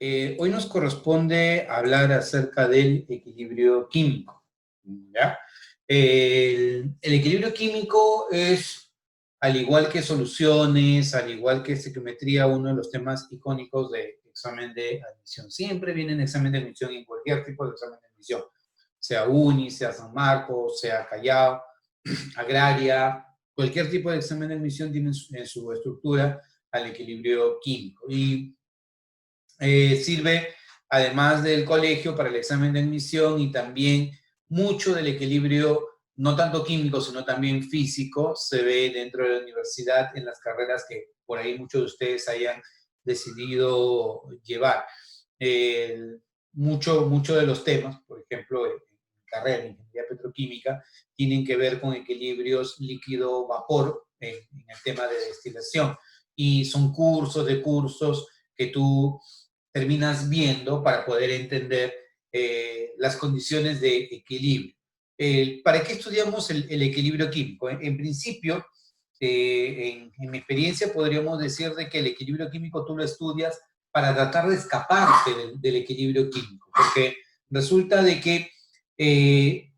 Hoy nos corresponde hablar acerca del equilibrio químico, ¿ya? El equilibrio químico es, al igual que soluciones, al igual que estequiometría, uno de los temas icónicos de examen de admisión. Siempre viene en examen de admisión, en cualquier tipo de examen de admisión, sea UNI, sea San Marcos, sea Callao, agraria, cualquier tipo de examen de admisión tiene en su estructura al equilibrio químico. Y sirve, además del colegio, para el examen de admisión, y también mucho del equilibrio, no tanto químico, sino también físico, se ve dentro de la universidad en las carreras que por ahí muchos de ustedes hayan decidido llevar. Mucho de los temas, por ejemplo, en carrera de ingeniería petroquímica, tienen que ver con equilibrios líquido-vapor en el tema de destilación. Y son cursos de cursos que tú terminas viendo para poder entender las condiciones de equilibrio. ¿Para qué estudiamos el equilibrio químico? En principio, en mi experiencia podríamos decir de que el equilibrio químico tú lo estudias para tratar de escaparte del equilibrio químico, porque resulta de que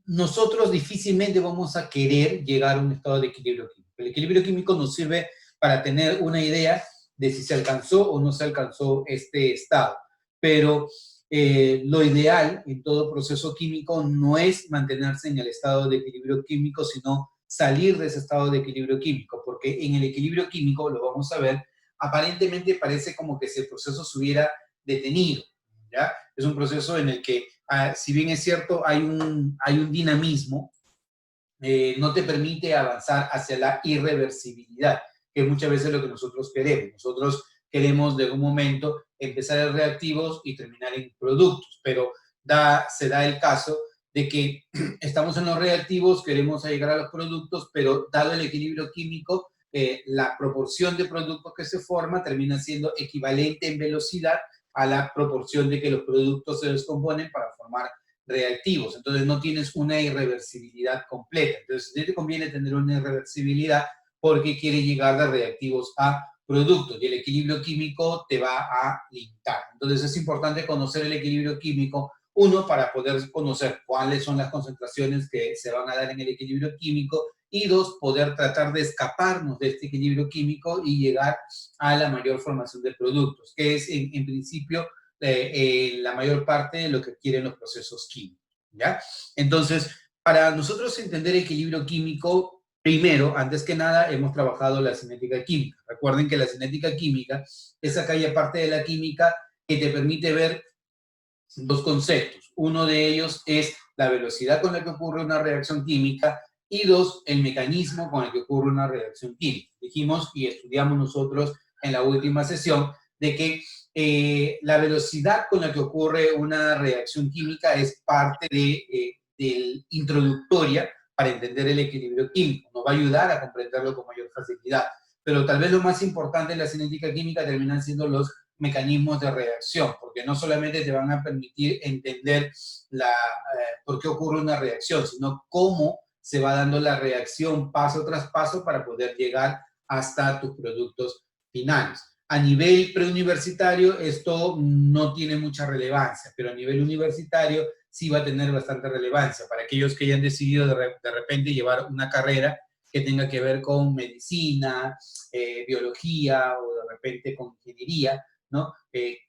nosotros difícilmente vamos a querer llegar a un estado de equilibrio químico. El equilibrio químico nos sirve para tener una idea de si se alcanzó o no se alcanzó este estado. Pero lo ideal en todo proceso químico no es mantenerse en el estado de equilibrio químico, sino salir de ese estado de equilibrio químico, porque en el equilibrio químico, lo vamos a ver, aparentemente parece como que si el proceso se hubiera detenido, ¿ya? Es un proceso en el que, si bien es cierto, hay un dinamismo, no te permite avanzar hacia la irreversibilidad, que muchas veces es lo que nosotros queremos. Nosotros queremos de algún momento empezar en reactivos y terminar en productos, pero se da el caso de que estamos en los reactivos, queremos llegar a los productos, pero dado el equilibrio químico, la proporción de productos que se forma termina siendo equivalente en velocidad a la proporción de que los productos se descomponen para formar reactivos. Entonces no tienes una irreversibilidad completa. Entonces te conviene tener una irreversibilidad porque quiere llegar de reactivos a productos y el equilibrio químico te va a limitar. Entonces es importante conocer el equilibrio químico, uno, para poder conocer cuáles son las concentraciones que se van a dar en el equilibrio químico, y dos, poder tratar de escaparnos de este equilibrio químico y llegar a la mayor formación de productos, que es en principio la mayor parte de lo que quieren los procesos químicos, ¿ya? Entonces, para nosotros entender equilibrio químico, primero, antes que nada, hemos trabajado la cinética química. Recuerden que la cinética química es aquella parte de la química que te permite ver dos conceptos. Uno de ellos es la velocidad con la que ocurre una reacción química, y dos, el mecanismo con el que ocurre una reacción química. Dijimos y estudiamos nosotros en la última sesión de que la velocidad con la que ocurre una reacción química es parte de introductoria para entender el equilibrio químico. Nos va a ayudar a comprenderlo con mayor facilidad. Pero tal vez lo más importante en la cinética química terminan siendo los mecanismos de reacción, porque no solamente te van a permitir entender por qué ocurre una reacción, sino cómo se va dando la reacción paso tras paso para poder llegar hasta tus productos finales. A nivel preuniversitario esto no tiene mucha relevancia, pero a nivel universitario sí va a tener bastante relevancia para aquellos que hayan decidido de repente llevar una carrera que tenga que ver con medicina, biología o de repente con ingeniería, ¿no?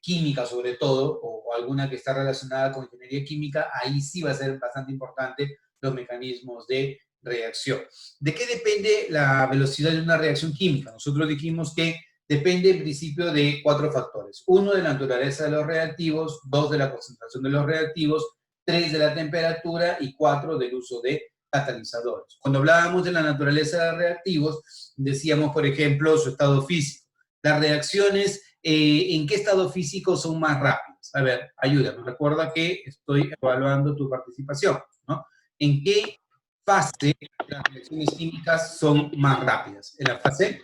Química sobre todo, o alguna que está relacionada con ingeniería química. Ahí sí va a ser bastante importante los mecanismos de reacción. ¿De qué depende la velocidad de una reacción química? Nosotros dijimos que depende en principio de 4 factores. 1, de la naturaleza de los reactivos; 2, de la concentración de los reactivos; 3, de la temperatura; y 4, del uso de catalizadores. Cuando hablábamos de la naturaleza de los reactivos, decíamos, por ejemplo, su estado físico. Las reacciones, ¿en qué estado físico son más rápidas? A ver, ayúdame. Recuerda que estoy evaluando tu participación, ¿no? ¿En qué fase las reacciones químicas son más rápidas? En la fase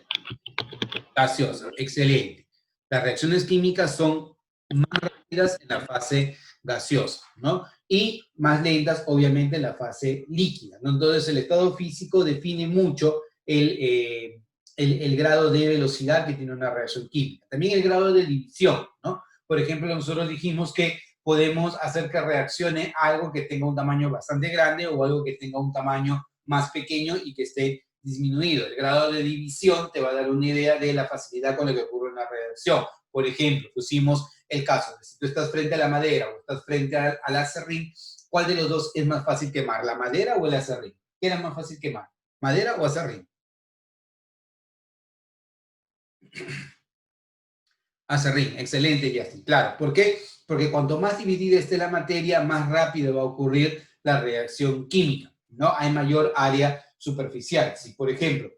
gaseosa. Excelente. Las reacciones químicas son más rápidas en la fase gaseosa, ¿no? Y más lentas, obviamente, en la fase líquida, ¿no? Entonces, el estado físico define mucho el grado de velocidad que tiene una reacción química. También el grado de división, ¿no? Por ejemplo, nosotros dijimos que podemos hacer que reaccione algo que tenga un tamaño bastante grande o algo que tenga un tamaño más pequeño y que esté disminuido. El grado de división te va a dar una idea de la facilidad con la que ocurre una reacción. Por ejemplo, pusimos el caso de si tú estás frente a la madera o estás frente al aserrín, ¿cuál de los dos es más fácil quemar, la madera o el aserrín? ¿Qué era más fácil quemar, madera o aserrín? Aserrín, excelente, Justin. Claro, ¿por qué? Porque cuanto más dividida esté la materia, más rápido va a ocurrir la reacción química, ¿no? Hay mayor área superficial. Si, por ejemplo,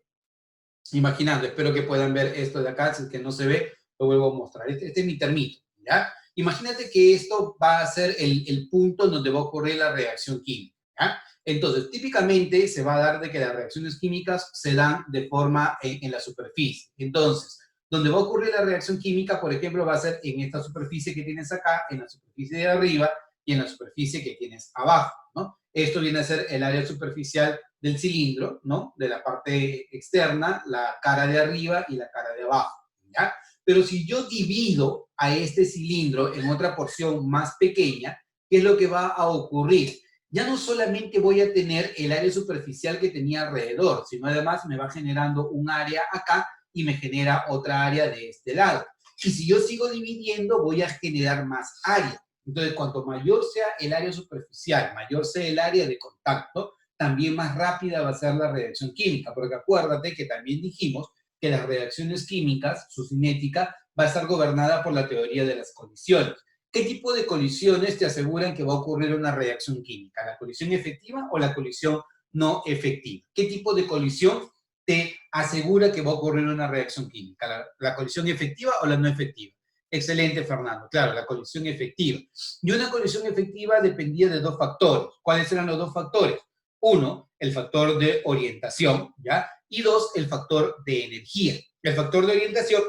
imaginando, espero que puedan ver esto de acá, si es que no se ve, lo vuelvo a mostrar. Este es mi termito, ¿ya? Imagínate que esto va a ser el punto donde va a ocurrir la reacción química, ¿ya? Entonces, típicamente se va a dar de que las reacciones químicas se dan de forma en la superficie. Entonces, donde va a ocurrir la reacción química, por ejemplo, va a ser en esta superficie que tienes acá, en la superficie de arriba y en la superficie que tienes abajo, ¿no? Esto viene a ser el área superficial del cilindro, ¿no? De la parte externa, la cara de arriba y la cara de abajo, ¿ya? Pero si yo divido a este cilindro en otra porción más pequeña, ¿qué es lo que va a ocurrir? Ya no solamente voy a tener el área superficial que tenía alrededor, sino además me va generando un área acá y me genera otra área de este lado. Y si yo sigo dividiendo, voy a generar más área. Entonces, cuanto mayor sea el área superficial, mayor sea el área de contacto, también más rápida va a ser la reacción química, porque acuérdate que también dijimos que las reacciones químicas, su cinética, va a estar gobernada por la teoría de las colisiones. ¿Qué tipo de colisiones te aseguran que va a ocurrir una reacción química? ¿La colisión efectiva o la colisión no efectiva? ¿Qué tipo de colisión te asegura que va a ocurrir una reacción química? ¿La colisión efectiva o la no efectiva? Excelente, Fernando. Claro, la colisión efectiva. Y una colisión efectiva dependía de dos factores. ¿Cuáles eran los dos factores? Uno, el factor de orientación, ¿ya? Y dos, el factor de energía. El factor de orientación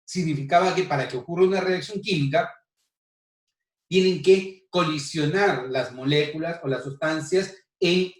significaba que para que ocurra una reacción química, tienen que colisionar las moléculas o las sustancias en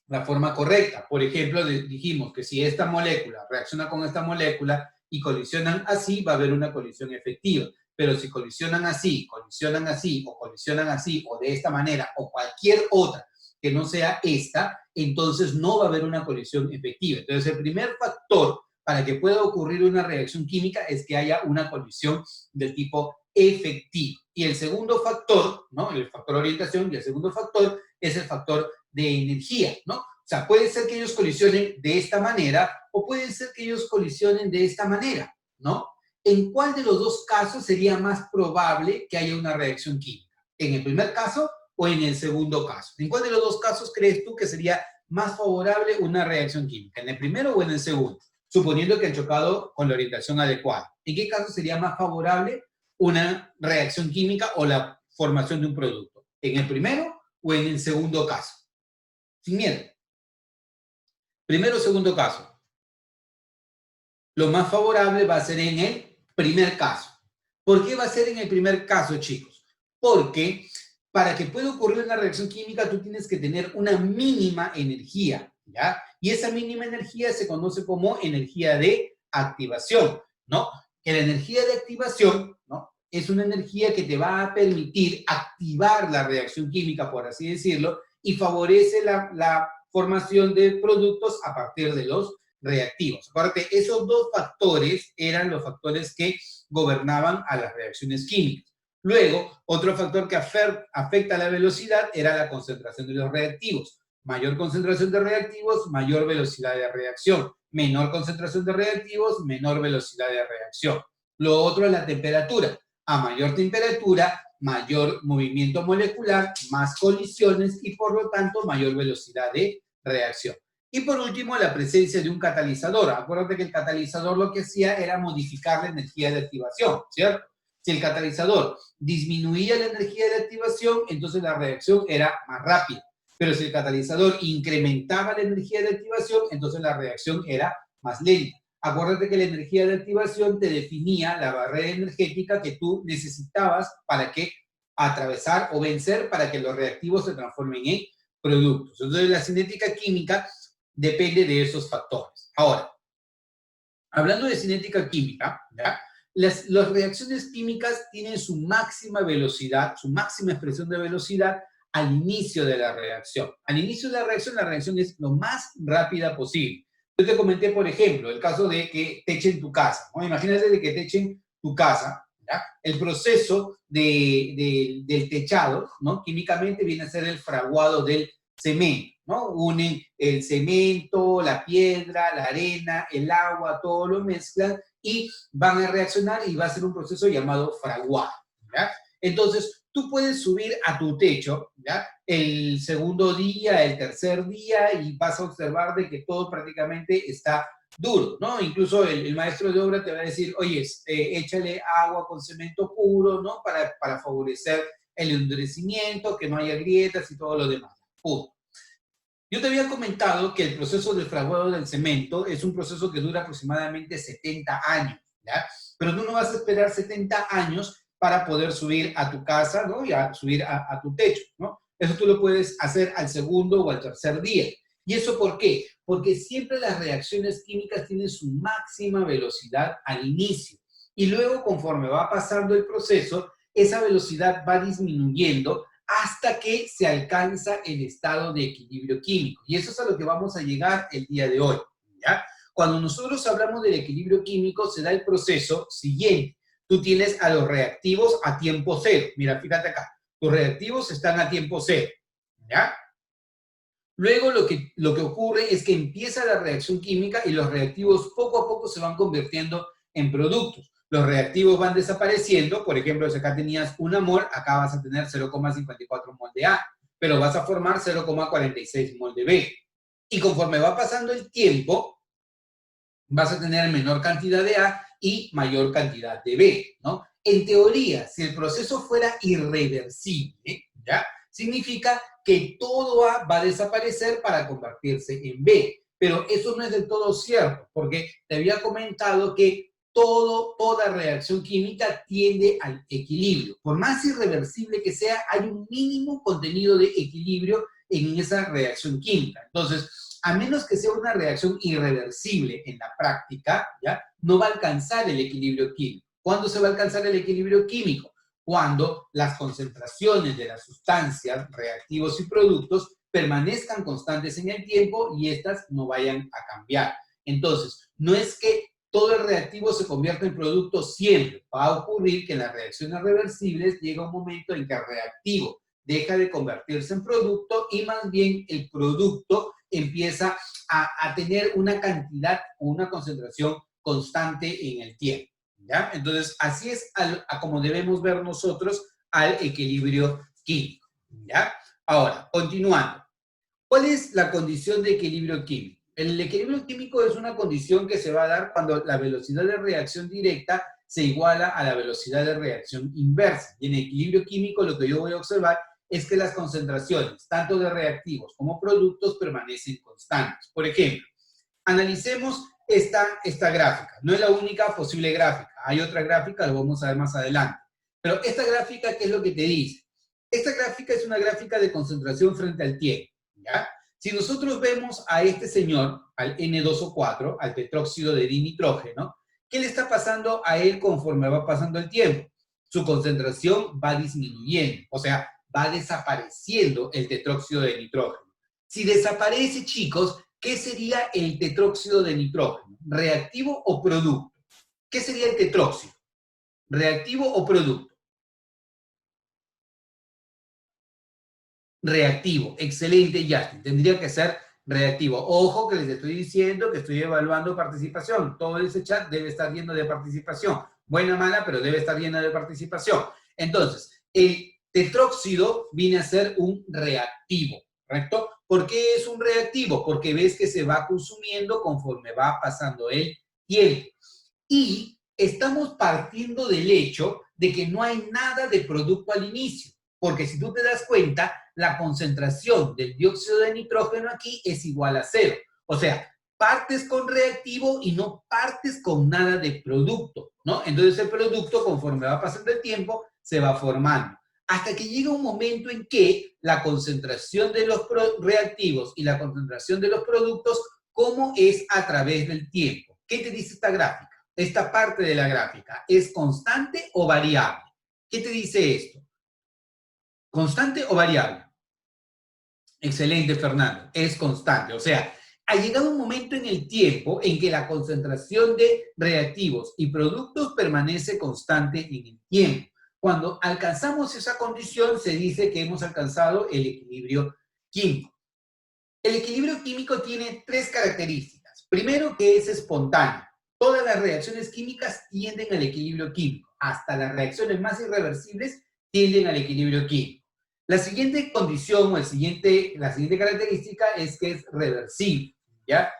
la forma correcta. Por ejemplo, dijimos que si esta molécula reacciona con esta molécula y colisionan así, va a haber una colisión efectiva. Pero si colisionan así o de esta manera, o cualquier otra que no sea esta, entonces no va a haber una colisión efectiva. Entonces, el primer factor para que pueda ocurrir una reacción química es que haya una colisión del tipo efectivo. Y el segundo factor, ¿no? El factor orientación, y el segundo factor es el factor de energía, ¿no? O sea, puede ser que ellos colisionen de esta manera o puede ser que ellos colisionen de esta manera, ¿no? ¿En cuál de los dos casos sería más probable que haya una reacción química? ¿En el primer caso o en el segundo caso? ¿En cuál de los dos casos crees tú que sería más favorable una reacción química? ¿En el primero o en el segundo? Suponiendo que han chocado con la orientación adecuada. ¿En qué caso sería más favorable una reacción química o la formación de un producto? ¿En el primero o en el segundo caso? Sin miedo. Primero o segundo caso. Lo más favorable va a ser en el primer caso. ¿Por qué va a ser en el primer caso, chicos? Porque para que pueda ocurrir una reacción química, tú tienes que tener una mínima energía, ¿ya? Y esa mínima energía se conoce como energía de activación, ¿no? Que la energía de activación, ¿no? Es una energía que te va a permitir activar la reacción química, por así decirlo, y favorece la formación de productos a partir de los reactivos. Aparte, esos dos factores eran los factores que gobernaban a las reacciones químicas. Luego, otro factor que afecta a la velocidad era la concentración de los reactivos. Mayor concentración de reactivos, mayor velocidad de reacción. Menor concentración de reactivos, menor velocidad de reacción. Lo otro es la temperatura. A mayor temperatura, mayor movimiento molecular, más colisiones y por lo tanto mayor velocidad de reacción. Y por último, la presencia de un catalizador. Acuérdate que el catalizador lo que hacía era modificar la energía de activación, ¿cierto? Si el catalizador disminuía la energía de activación, entonces la reacción era más rápida. Pero si el catalizador incrementaba la energía de activación, entonces la reacción era más lenta. Acuérdate que la energía de activación te definía la barrera energética que tú necesitabas para que atravesar o vencer para que los reactivos se transformen en productos. Entonces, la cinética química depende de esos factores. Ahora, hablando de cinética química, ¿ya? Las reacciones químicas tienen su máxima velocidad, su máxima expresión de velocidad al inicio de la reacción. Al inicio de la reacción es lo más rápida posible. Yo te comenté, por ejemplo, el caso de que te echen tu casa, ¿no? Imagínate de que te echen tu casa, ¿ya? El proceso del techado, ¿no? Químicamente viene a ser el fraguado del cemento, ¿no? Unen el cemento, la piedra, la arena, el agua, todo lo mezclan y van a reaccionar y va a ser un proceso llamado fraguado, ¿ya? Entonces, tú puedes subir a tu techo, ¿ya? El segundo día, el tercer día, y vas a observar de que todo prácticamente está duro, ¿no? Incluso el maestro de obra te va a decir, oye, échale agua con cemento puro, ¿no? Para favorecer el endurecimiento, que no haya grietas y todo lo demás. Punto. Yo te había comentado que el proceso de fraguado del cemento es un proceso que dura aproximadamente 70 años, ¿ya? Pero tú no vas a esperar 70 años para poder subir a tu casa, ¿no? Y a subir a tu techo, ¿no? Eso tú lo puedes hacer al segundo o al tercer día. ¿Y eso por qué? Porque siempre las reacciones químicas tienen su máxima velocidad al inicio. Y luego, conforme va pasando el proceso, esa velocidad va disminuyendo hasta que se alcanza el estado de equilibrio químico. Y eso es a lo que vamos a llegar el día de hoy, ¿ya? Cuando nosotros hablamos del equilibrio químico, se da el proceso siguiente. Tú tienes a los reactivos a tiempo cero. Mira, fíjate acá. Tus reactivos están a tiempo cero, ¿ya? Luego lo que ocurre es que empieza la reacción química y los reactivos poco a poco se van convirtiendo en productos. Los reactivos van desapareciendo, por ejemplo, si acá tenías 1 mol, acá vas a tener 0,54 mol de A, pero vas a formar 0,46 mol de B. Y conforme va pasando el tiempo, vas a tener menor cantidad de A y mayor cantidad de B, ¿no? En teoría, si el proceso fuera irreversible, ¿ya? Significa que todo A va a desaparecer para convertirse en B. Pero eso no es del todo cierto, porque te había comentado que toda reacción química tiende al equilibrio. Por más irreversible que sea, hay un mínimo contenido de equilibrio en esa reacción química. Entonces, a menos que sea una reacción irreversible en la práctica, ¿ya? No va a alcanzar el equilibrio químico. ¿Cuándo se va a alcanzar el equilibrio químico? Cuando las concentraciones de las sustancias, reactivos y productos permanezcan constantes en el tiempo y éstas no vayan a cambiar. Entonces, no es que todo el reactivo se convierta en producto siempre. Va a ocurrir que en las reacciones reversibles llega un momento en que el reactivo deja de convertirse en producto y más bien el producto empieza a tener una cantidad o una concentración constante en el tiempo, ¿ya? Entonces, así es a como debemos ver nosotros al equilibrio químico, ¿ya? Ahora, continuando. ¿Cuál es la condición de equilibrio químico? El equilibrio químico es una condición que se va a dar cuando la velocidad de reacción directa se iguala a la velocidad de reacción inversa. Y en equilibrio químico lo que yo voy a observar es que las concentraciones, tanto de reactivos como productos, permanecen constantes. Por ejemplo, analicemos esta gráfica. No es la única posible gráfica. Hay otra gráfica, lo vamos a ver más adelante. Pero esta gráfica, ¿qué es lo que te dice? Esta gráfica es una gráfica de concentración frente al tiempo, ¿ya? Si nosotros vemos a este señor, al N2O4, al tetróxido de dinitrógeno, ¿qué le está pasando a él conforme va pasando el tiempo? Su concentración va disminuyendo, o sea, va desapareciendo el tetróxido de nitrógeno. Si desaparece, chicos, ¿qué sería el tetróxido de nitrógeno? ¿Reactivo o producto? ¿Qué sería el tetróxido? ¿Reactivo o producto? Reactivo. Excelente, Justin. Tendría que ser reactivo. Ojo que les estoy diciendo que estoy evaluando participación. Todo ese chat debe estar lleno de participación. Buena, mala, pero debe estar lleno de participación. Entonces, el tetróxido viene a ser un reactivo, ¿correcto? ¿Por qué es un reactivo? Porque ves que se va consumiendo conforme va pasando el tiempo. Y estamos partiendo del hecho de que no hay nada de producto al inicio. Porque si tú te das cuenta, la concentración del dióxido de nitrógeno aquí es igual a 0. O sea, partes con reactivo y no partes con nada de producto, ¿no? Entonces el producto, conforme va pasando el tiempo, se va formando. Hasta que llega un momento en que la concentración de los reactivos y la concentración de los productos, ¿cómo es a través del tiempo? ¿Qué te dice esta gráfica? esta parte de la gráfica, ¿es constante o variable? ¿Qué te dice esto? ¿Constante o variable? Excelente, Fernando. Es constante. O sea, ha llegado un momento en el tiempo en que la concentración de reactivos y productos permanece constante en el tiempo. Cuando alcanzamos esa condición, se dice que hemos alcanzado el equilibrio químico. El equilibrio químico tiene tres características. Primero, que es espontáneo. Todas las reacciones químicas tienden al equilibrio químico. Hasta las reacciones más irreversibles tienden al equilibrio químico. La siguiente condición o la siguiente característica es que es reversible. ¿Ya?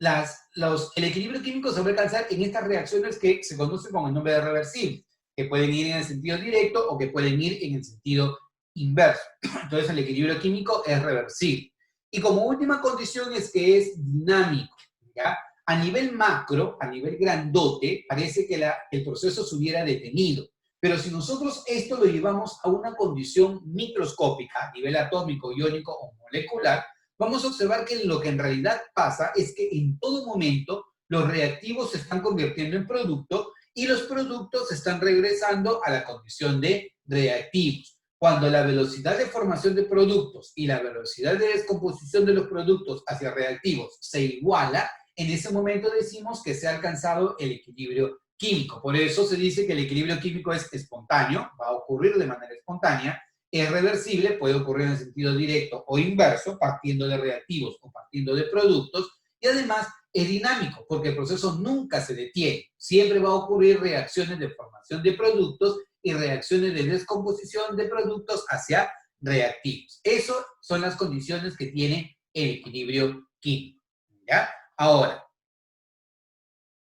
El equilibrio químico se va a alcanzar en estas reacciones que se conocen con el nombre de reversible, que pueden ir en el sentido directo o que pueden ir en el sentido inverso. Entonces, el equilibrio químico es reversible. Y como última condición es que es dinámico, ¿ya? A nivel macro, a nivel grandote, parece que el proceso se hubiera detenido. Pero si nosotros esto lo llevamos a una condición microscópica, a nivel atómico, iónico o molecular, vamos a observar que lo que en realidad pasa es que en todo momento los reactivos se están convirtiendo en productos y los productos se están regresando a la condición de reactivos. Cuando la velocidad de formación de productos y la velocidad de descomposición de los productos hacia reactivos se iguala, en ese momento decimos que se ha alcanzado el equilibrio químico. Por eso se dice que el equilibrio químico es espontáneo, va a ocurrir de manera espontánea, es reversible, puede ocurrir en el sentido directo o inverso, partiendo de reactivos o partiendo de productos, y además es dinámico, porque el proceso nunca se detiene. Siempre va a ocurrir reacciones de formación de productos y reacciones de descomposición de productos hacia reactivos. Esas son las condiciones que tiene el equilibrio químico. ¿Ya? Ahora,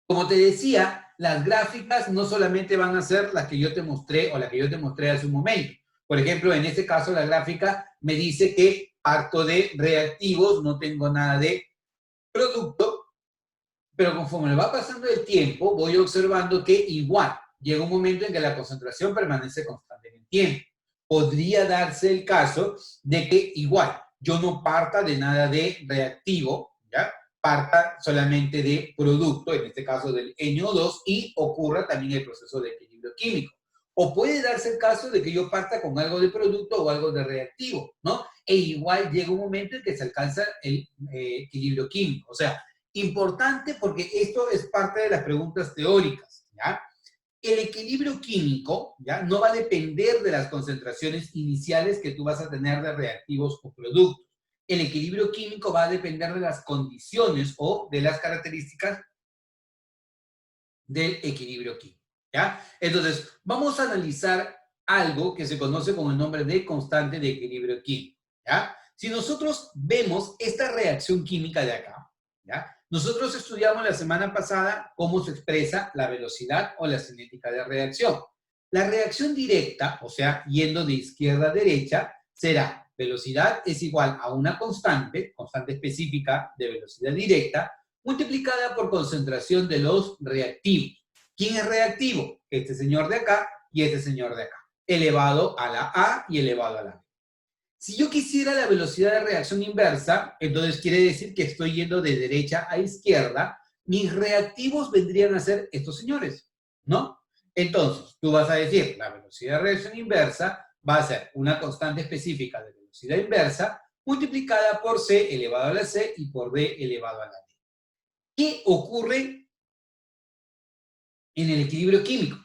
como te decía, las gráficas no solamente van a ser las que yo te mostré o la que yo te mostré hace un momento. Por ejemplo, en este caso la gráfica me dice que parto de reactivos, no tengo nada de producto, pero conforme va pasando el tiempo, voy observando que igual llega un momento en que la concentración permanece constante en el tiempo. Podría darse el caso de que igual yo no parta de nada de reactivo, ¿ya? Parta solamente de producto, en este caso del NO2, y ocurra también el proceso de equilibrio químico. O puede darse el caso de que yo parta con algo de producto o algo de reactivo, ¿no? E igual llega un momento en que se alcanza el equilibrio químico. O sea, importante porque esto es parte de las preguntas teóricas, ¿ya? El equilibrio químico, ¿ya? No va a depender de las concentraciones iniciales que tú vas a tener de reactivos o productos. El equilibrio químico va a depender de las condiciones o de las características del equilibrio químico, ¿ya? Entonces, vamos a analizar algo que se conoce con el nombre de constante de equilibrio químico, ¿ya? Si nosotros vemos esta reacción química de acá, ¿ya? Nosotros estudiamos la semana pasada cómo se expresa la velocidad o la cinética de reacción. La reacción directa, o sea, yendo de izquierda a derecha, será velocidad es igual a una constante, constante específica de velocidad directa, multiplicada por concentración de los reactivos. ¿Quién es reactivo? Este señor de acá y este señor de acá, elevado a la A y elevado a la B. Si yo quisiera la velocidad de reacción inversa, entonces quiere decir que estoy yendo de derecha a izquierda, mis reactivos vendrían a ser estos señores, ¿no? Entonces, tú vas a decir, la velocidad de reacción inversa va a ser una constante específica de velocidad inversa multiplicada por C elevado a la C y por D elevado a la D. ¿Qué ocurre en el equilibrio químico?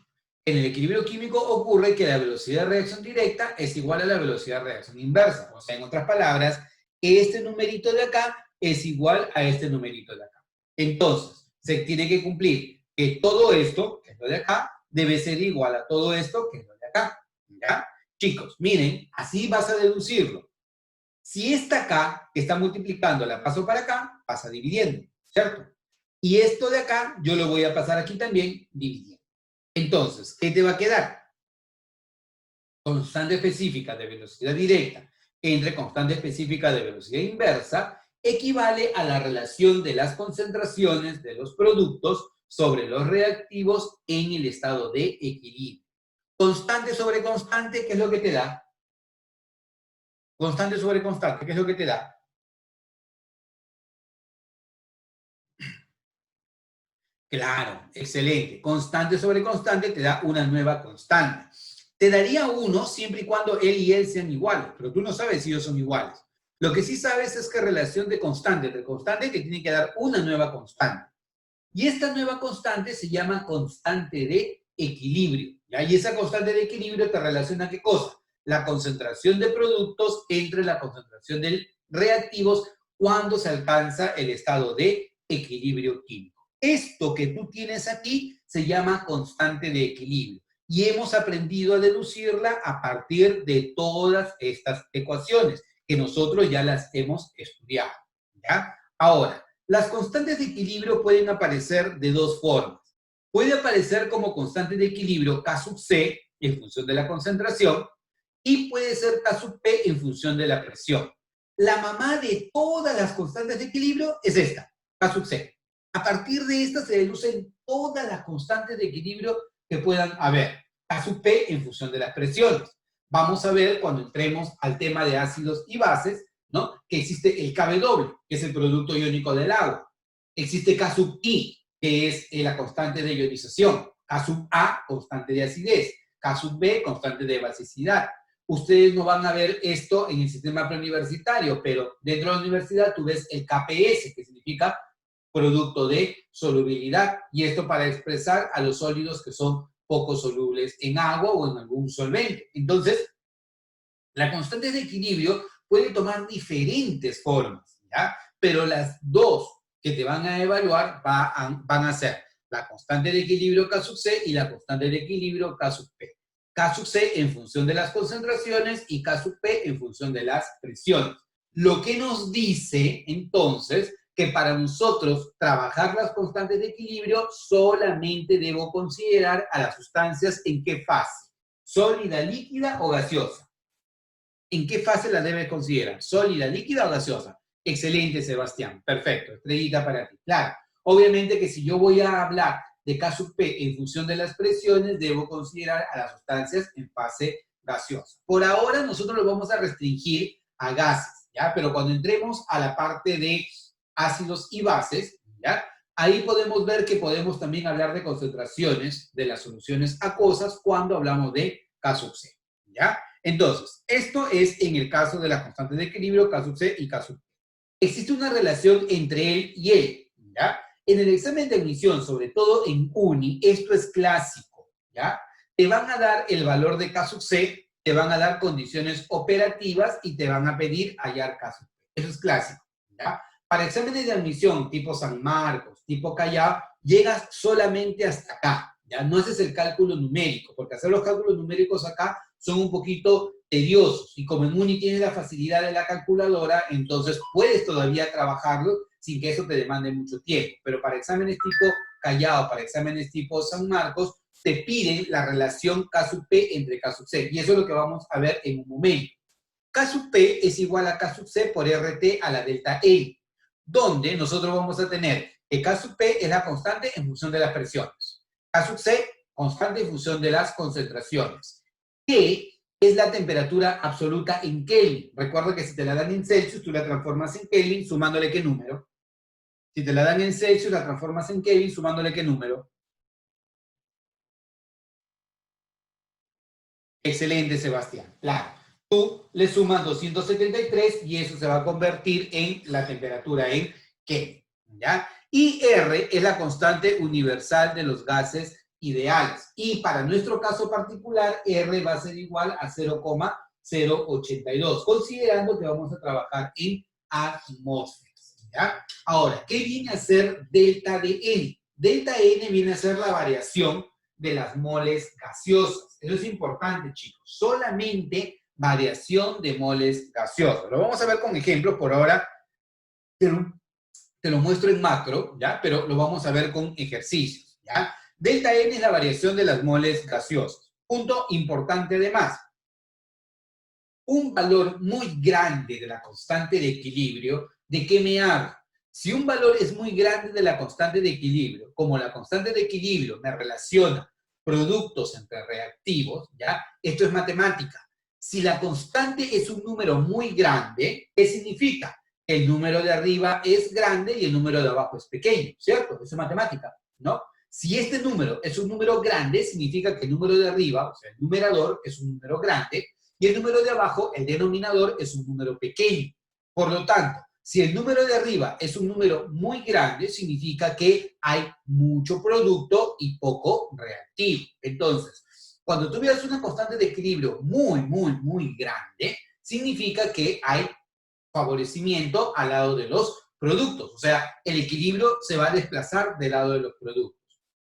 En el equilibrio químico ocurre que la velocidad de reacción directa es igual a la velocidad de reacción inversa. O sea, en otras palabras, este numerito de acá es igual a este numerito de acá. Entonces, se tiene que cumplir que todo esto, que es lo de acá, debe ser igual a todo esto, que es lo de acá. ¿Ya? Chicos, miren, así vas a deducirlo. Si esta acá, que está multiplicando, la paso para acá, pasa dividiendo, ¿cierto? Y esto de acá, yo lo voy a pasar aquí también dividiendo. Entonces, ¿qué te va a quedar? Constante específica de velocidad directa entre constante específica de velocidad inversa equivale a la relación de las concentraciones de los productos sobre los reactivos en el estado de equilibrio. Constante sobre constante, ¿qué es lo que te da? Constante sobre constante, ¿qué es lo que te da? Claro, excelente. Constante sobre constante te da una nueva constante. Te daría uno siempre y cuando él y él sean iguales, pero tú no sabes si ellos son iguales. Lo que sí sabes es que relación de constante entre constante te tiene que dar una nueva constante. Y esta nueva constante se llama constante de equilibrio. ¿Ya? Y esa constante de equilibrio te relaciona ¿qué cosa? La concentración de productos entre la concentración de reactivos cuando se alcanza el estado de equilibrio químico. Esto que tú tienes aquí se llama constante de equilibrio y hemos aprendido a deducirla a partir de todas estas ecuaciones que nosotros ya las hemos estudiado. ¿Ya? Ahora, las constantes de equilibrio pueden aparecer de dos formas. Puede aparecer como constante de equilibrio K sub C en función de la concentración y puede ser K sub P en función de la presión. La mamá de todas las constantes de equilibrio es esta, K sub C. A partir de esta se deducen todas las constantes de equilibrio que puedan haber. K sub P en función de las presiones. Vamos a ver cuando entremos al tema de ácidos y bases, ¿no? Que existe el Kw, que es el producto iónico del agua. Existe K sub I, que es la constante de ionización. K sub A, constante de acidez. K sub B, constante de basicidad. Ustedes no van a ver esto en el sistema preuniversitario, pero dentro de la universidad tú ves el KPS, que significa producto de solubilidad, y esto para expresar a los sólidos que son poco solubles en agua o en algún solvente. Entonces, la constante de equilibrio puede tomar diferentes formas, ¿ya? Pero las dos que te van a evaluar van a ser la constante de equilibrio K sub C y la constante de equilibrio K sub P. K sub C en función de las concentraciones y K sub P en función de las presiones. Lo que nos dice, entonces, que para nosotros trabajar las constantes de equilibrio solamente debo considerar a las sustancias en qué fase, sólida, líquida o gaseosa. ¿En qué fase la debes considerar? ¿Sólida, líquida o gaseosa? Excelente, Sebastián. Perfecto. Estrellita para ti. Claro. Obviamente que si yo voy a hablar de K sub P en función de las presiones, debo considerar a las sustancias en fase gaseosa. Por ahora nosotros lo vamos a restringir a gases, ¿ya? Pero cuando entremos a la parte de ácidos y bases, ¿ya? Ahí podemos ver que podemos también hablar de concentraciones de las soluciones acuosas cuando hablamos de K sub C, ¿ya? Entonces, esto es en el caso de la constante de equilibrio K sub C y K sub P. Existe una relación entre él y él, ¿ya? En el examen de admisión, sobre todo en UNI, esto es clásico, ¿ya? Te van a dar el valor de K sub C, te van a dar condiciones operativas y te van a pedir hallar K sub P. Eso es clásico, ¿ya? Para exámenes de admisión tipo San Marcos, tipo Callao, llegas solamente hasta acá, ¿ya? No haces el cálculo numérico, porque hacer los cálculos numéricos acá son un poquito tediosos. Y como en Uni tienes la facilidad de la calculadora, entonces puedes todavía trabajarlo sin que eso te demande mucho tiempo. Pero para exámenes tipo Callao, para exámenes tipo San Marcos, te piden la relación K sub P entre K sub C. Y eso es lo que vamos a ver en un momento. K sub P es igual a K sub C por RT a la delta L, donde nosotros vamos a tener que K sub P es la constante en función de las presiones. K sub C, constante en función de las concentraciones. T es la temperatura absoluta en Kelvin. Recuerda que si te la dan en Celsius, tú la transformas en Kelvin sumándole qué número. Si te la dan en Celsius, la transformas en Kelvin sumándole qué número. Excelente, Sebastián. Claro. Tú le sumas 273 y eso se va a convertir en la temperatura en Kelvin, ¿ya? Y R es la constante universal de los gases ideales. Y para nuestro caso particular, R va a ser igual a 0,082, considerando que vamos a trabajar en atmósferas, ¿ya? Ahora, ¿qué viene a ser delta de N? Delta N viene a ser la variación de las moles gaseosas. Eso es importante, chicos. Solamente variación de moles gaseosas. Lo vamos a ver con ejemplos. Por ahora te lo muestro en macro, ¿ya? Pero lo vamos a ver con ejercicios, ¿ya? Delta N es la variación de las moles gaseosas. Punto importante además. Un valor muy grande de la constante de equilibrio, ¿de qué me habla? Si un valor es muy grande de la constante de equilibrio, como la constante de equilibrio me relaciona productos entre reactivos, ¿ya? Esto es matemática. Si la constante es un número muy grande, ¿qué significa? El número de arriba es grande y el número de abajo es pequeño, ¿cierto? Eso es matemática. ¿no? Si este número es un número grande, significa que el número de arriba, o sea, el numerador, es un número grande, y el número de abajo, el denominador, es un número pequeño. Por lo tanto, si el número de arriba es un número muy grande, significa que hay mucho producto y poco reactivo. Entonces, cuando tú veas una constante de equilibrio muy grande, significa que hay favorecimiento al lado de los productos. O sea, el equilibrio se va a desplazar del lado de los productos.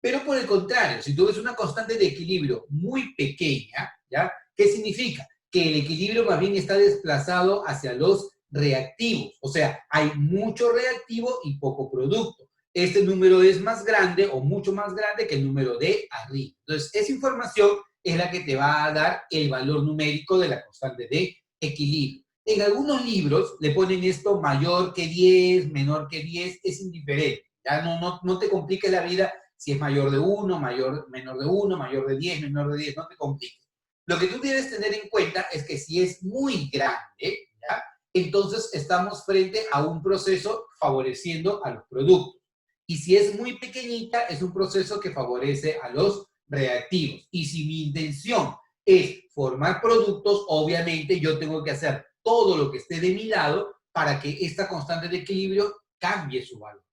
Pero por el contrario, si tú ves una constante de equilibrio muy pequeña, ¿ya? ¿Qué significa? Que el equilibrio más bien está desplazado hacia los reactivos. O sea, hay mucho reactivo y poco producto. Este número es más grande o mucho más grande que el número de arriba. Entonces, esa información es la que te va a dar el valor numérico de la constante de equilibrio. En algunos libros le ponen esto mayor que 10, menor que 10, es indiferente. Ya no te compliques la vida si es mayor de 1, menor de 1, mayor de 10, menor de 10, no te compliques. Lo que tú debes tener en cuenta es que si es muy grande, ¿ya? Entonces estamos frente a un proceso favoreciendo a los productos. Y si es muy pequeñita, es un proceso que favorece a los reactivos. Y si mi intención es formar productos, obviamente yo tengo que hacer todo lo que esté de mi lado para que esta constante de equilibrio cambie su valor.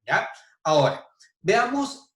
¿Ya? Ahora, veamos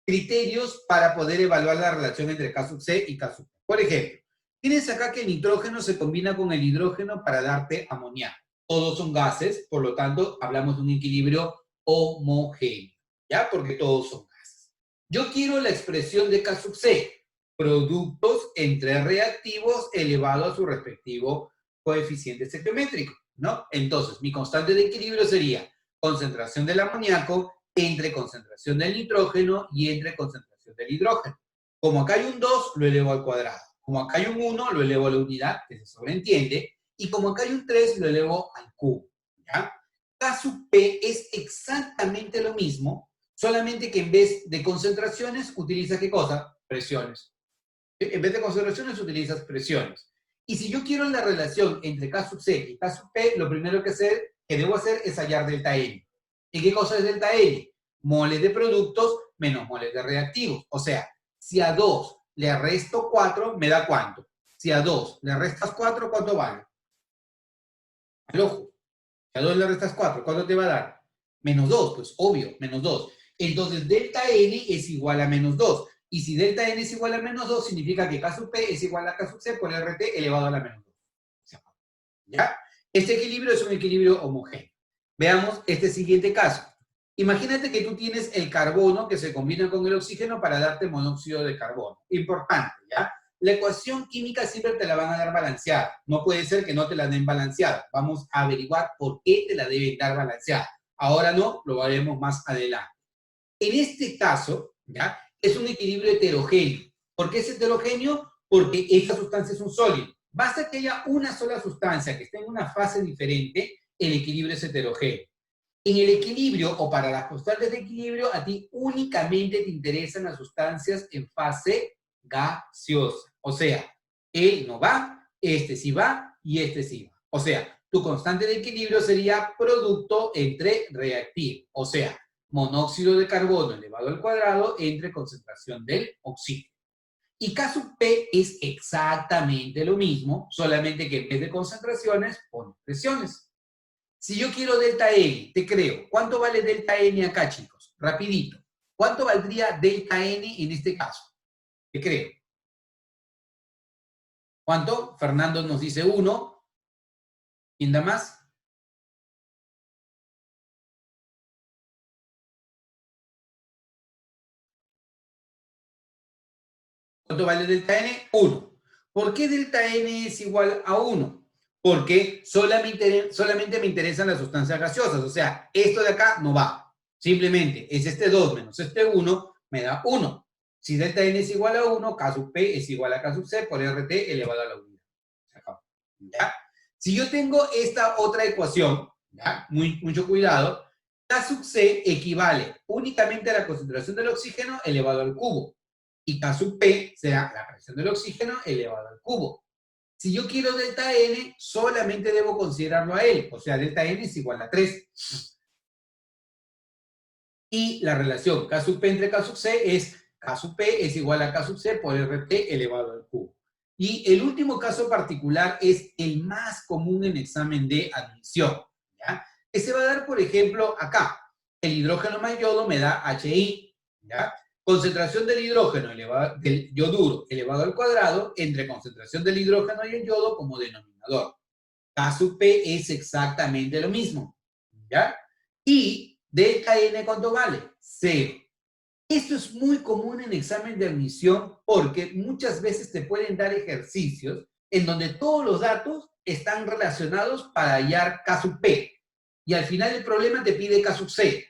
criterios para poder evaluar la relación entre K sub C y K sub P. Por ejemplo, tienes acá que el nitrógeno se combina con el hidrógeno para darte amoníaco. Todos son gases, por lo tanto, hablamos de un equilibrio homogéneo, ¿ya? Porque todos son gases. Yo quiero la expresión de K sub C, productos entre reactivos elevado a su respectivo coeficiente estequiométrico, ¿no? Entonces, mi constante de equilibrio sería concentración del amoníaco entre concentración del nitrógeno y entre concentración del hidrógeno. Como acá hay un 2, lo elevo al cuadrado. Como acá hay un 1, lo elevo a la unidad, que se sobreentiende. Y como acá hay un 3, lo elevo al cubo. ¿Ya? K sub P es exactamente lo mismo, solamente que en vez de concentraciones, utiliza ¿qué cosa? Presiones. En vez de concentraciones, utilizas presiones. Y si yo quiero la relación entre K sub C y K sub P, lo primero que debo hacer es hallar delta N. ¿Y qué cosa es delta N? Moles de productos menos moles de reactivos. O sea, si a 2 le resto 4, ¿me da cuánto? Si a 2 le restas 4, ¿cuánto vale? Al ojo. Si a 2 le restas 4, ¿cuánto te va a dar? Menos 2, pues obvio, menos 2. Entonces, delta N es igual a menos 2. Y si delta N es igual a menos 2, significa que K sub P es igual a K sub C por RT elevado a la menos 2. ¿Ya? Este equilibrio es un equilibrio homogéneo. Veamos este siguiente caso. Imagínate que tú tienes el carbono que se combina con el oxígeno para darte monóxido de carbono. Importante, ¿ya? La ecuación química siempre te la van a dar balanceada. No puede ser que no te la den balanceada. Vamos a averiguar por qué te la deben dar balanceada. Ahora no, lo haremos más adelante. En este caso, ¿ya? Es un equilibrio heterogéneo. ¿Por qué es heterogéneo? Porque esta sustancia es un sólido. Basta que haya una sola sustancia que esté en una fase diferente, el equilibrio es heterogéneo. En el equilibrio o para las constantes de equilibrio, a ti únicamente te interesan las sustancias en fase gaseosa. O sea, él no va, este sí va y este sí va. O sea, tu constante de equilibrio sería producto entre reactivo. O sea, monóxido de carbono elevado al cuadrado entre concentración del oxígeno. Y K sub P es exactamente lo mismo, solamente que en vez de concentraciones, pone presiones. Si yo quiero delta N, te creo. ¿Cuánto vale delta N acá, chicos? Rapidito. ¿Cuánto valdría delta N en este caso? Te creo. ¿Cuánto? Fernando nos dice 1. ¿Quién da más? ¿Cuánto vale delta N? 1. ¿Por qué delta N es igual a 1? Porque solamente me interesan las sustancias gaseosas. O sea, esto de acá no va. Simplemente es este 2 menos este 1, me da 1. Si delta N es igual a 1, K sub P es igual a K sub C por RT elevado a la unidad. Se acabó. ¿Ya? Si yo tengo esta otra ecuación, ¿ya? Mucho cuidado, K sub C equivale únicamente a la concentración del oxígeno elevado al cubo. Y K sub P será la presión del oxígeno elevado al cubo. Si yo quiero delta N, solamente debo considerarlo a él. O sea, delta N es igual a 3. Y la relación K sub P entre K sub C es K sub P es igual a K sub C por RT elevado al cubo. Y el último caso particular es el más común en examen de admisión, ¿ya? Que se va a dar, por ejemplo, acá. El hidrógeno más yodo me da HI, ¿ya? Concentración del hidrógeno del yoduro elevado al cuadrado entre concentración del hidrógeno y el yodo como denominador. K sub P es exactamente lo mismo, ¿ya? Y delta N, ¿cuánto vale? 0. Esto es muy común en examen de admisión porque muchas veces te pueden dar ejercicios en donde todos los datos están relacionados para hallar K sub P. Y al final el problema te pide K sub C.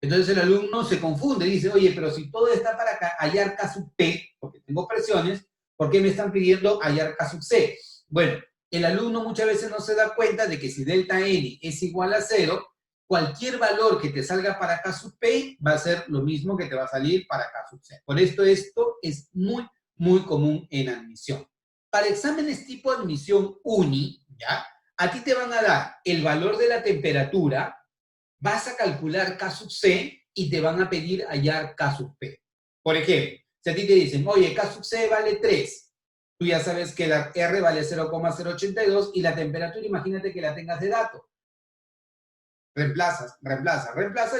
Entonces el alumno se confunde y dice, oye, pero si todo está para hallar K sub P, porque tengo presiones, ¿por qué me están pidiendo hallar K sub C? Bueno, el alumno muchas veces no se da cuenta de que si delta N es igual a 0, cualquier valor que te salga para K sub P va a ser lo mismo que te va a salir para K sub C. Por esto es muy, muy común en admisión. Para exámenes tipo admisión uni, ¿ya? A ti te van a dar el valor de la temperatura, vas a calcular K sub C y te van a pedir hallar K sub P. Por ejemplo, si a ti te dicen, oye, K sub C vale 3, tú ya sabes que la R vale 0,082 y la temperatura, imagínate que la tengas de dato. Reemplazas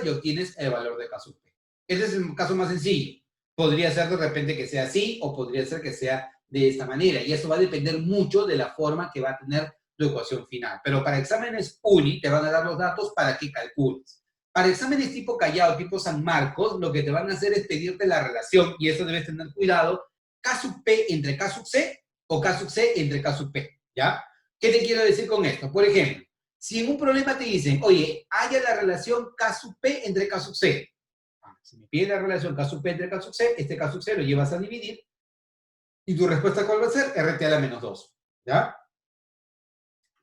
y obtienes el valor de K sub P. Ese es el caso más sencillo. Podría ser de repente que sea así o podría ser que sea de esta manera. Y eso va a depender mucho de la forma que va a tener tu ecuación final. Pero para exámenes uni te van a dar los datos para que calcules. Para exámenes tipo Callao, tipo San Marcos, lo que te van a hacer es pedirte la relación, y eso debes tener cuidado, K sub P entre K sub C o K sub C entre K sub P, ¿ya? ¿Qué te quiero decir con esto? Por ejemplo, si en un problema te dicen, oye, haya la relación K sub P entre K sub C. Si me piden la relación K sub P entre K sub C, este K sub C lo llevas a dividir. ¿Y tu respuesta cuál va a ser? RT a la menos 2. ¿Ya?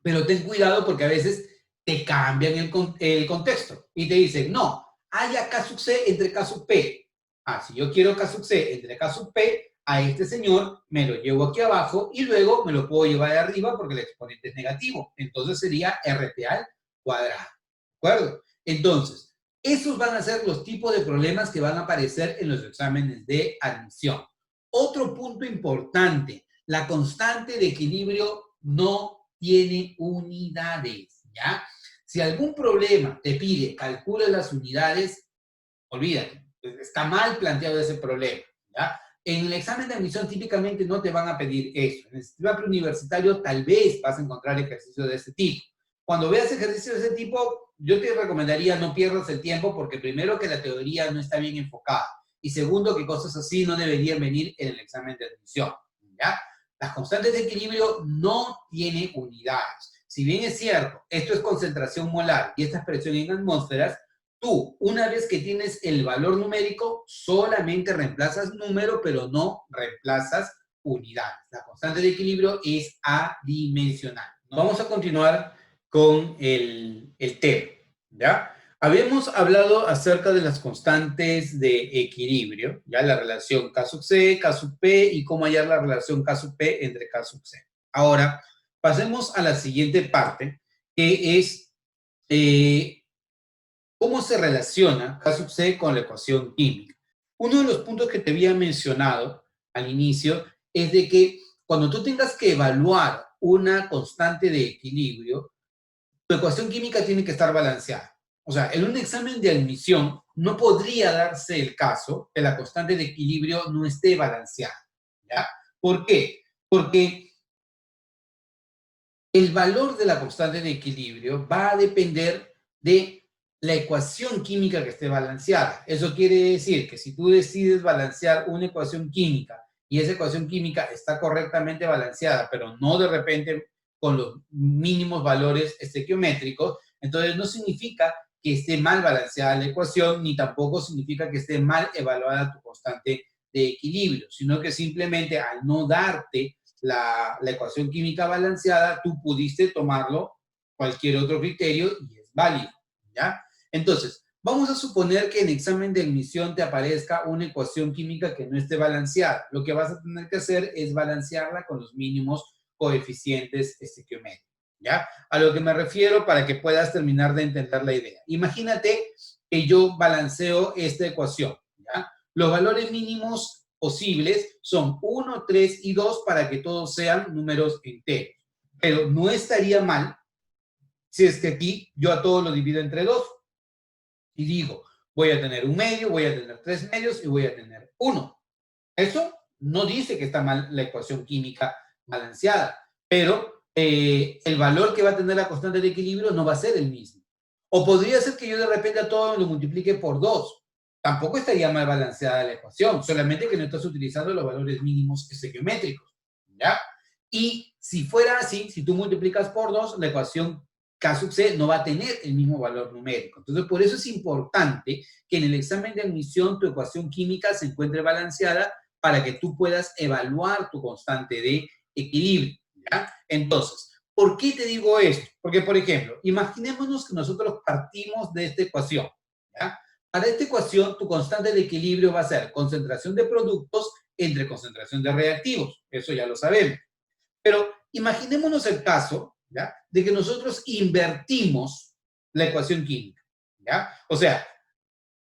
Pero ten cuidado porque a veces te cambian el contexto y te dicen, no, haya K sub C entre K sub P. Si yo quiero K sub C entre K sub P, a este señor me lo llevo aquí abajo y luego me lo puedo llevar de arriba porque el exponente es negativo. Entonces sería RT al cuadrado. ¿De acuerdo? Entonces, esos van a ser los tipos de problemas que van a aparecer en los exámenes de admisión. Otro punto importante, la constante de equilibrio no tiene unidades, ¿ya? Si algún problema te pide calcula las unidades, olvídate, está mal planteado ese problema, ¿ya? En el examen de admisión típicamente no te van a pedir eso. En el sistema preuniversitario tal vez vas a encontrar ejercicios de ese tipo. Cuando veas ejercicios de ese tipo, yo te recomendaría no pierdas el tiempo porque primero que la teoría no está bien enfocada y segundo que cosas así no deberían venir en el examen de admisión, ¿ya? Las constantes de equilibrio no tienen unidades. Si bien es cierto, esto es concentración molar y esta expresión en atmósferas, tú, una vez que tienes el valor numérico, solamente reemplazas número, pero no reemplazas unidades. La constante de equilibrio es adimensional. Vamos a continuar con el tema, ¿ya? Habíamos hablado acerca de las constantes de equilibrio, ¿ya? La relación K sub C, K sub P y cómo hallar la relación K sub P entre K sub C. Ahora, pasemos a la siguiente parte, que es cómo se relaciona K sub C con la ecuación química. Uno de los puntos que te había mencionado al inicio es de que cuando tú tengas que evaluar una constante de equilibrio, tu ecuación química tiene que estar balanceada. O sea, en un examen de admisión no podría darse el caso que la constante de equilibrio no esté balanceada, ¿ya? ¿Por qué? Porque el valor de la constante de equilibrio va a depender de la ecuación química que esté balanceada. Eso quiere decir que si tú decides balancear una ecuación química y esa ecuación química está correctamente balanceada, pero no de repente con los mínimos valores estequiométricos, entonces no significa que esté mal balanceada la ecuación, ni tampoco significa que esté mal evaluada tu constante de equilibrio, sino que simplemente al no darte la ecuación química balanceada, tú pudiste tomarlo cualquier otro criterio y es válido, ¿ya? Entonces, vamos a suponer que en examen de admisión te aparezca una ecuación química que no esté balanceada. Lo que vas a tener que hacer es balancearla con los mínimos coeficientes estequiométricos, ¿ya? A lo que me refiero para que puedas terminar de entender la idea. Imagínate que yo balanceo esta ecuación, ¿ya? Los valores mínimos posibles son 1, 3 y 2 para que todos sean números enteros. Pero no estaría mal si es que aquí yo a todos lo divido entre 2 y digo, voy a tener un medio, voy a tener 3 medios y voy a tener 1. Eso no dice que está mal la ecuación química balanceada, pero el valor que va a tener la constante de equilibrio no va a ser el mismo. O podría ser que yo de repente a todo lo multiplique por 2. Tampoco estaría mal balanceada la ecuación, solamente que no estás utilizando los valores mínimos estequiométricos, ¿ya? Y si fuera así, si tú multiplicas por 2, la ecuación K sub C no va a tener el mismo valor numérico. Entonces, por eso es importante que en el examen de admisión tu ecuación química se encuentre balanceada para que tú puedas evaluar tu constante de equilibrio, ¿ya? Entonces, ¿por qué te digo esto? Porque, por ejemplo, imaginémonos que nosotros partimos de esta ecuación, ¿ya? Para esta ecuación, tu constante de equilibrio va a ser concentración de productos entre concentración de reactivos. Eso ya lo sabemos. Pero imaginémonos el caso, ¿ya?, de que nosotros invertimos la ecuación química, ¿ya? O sea,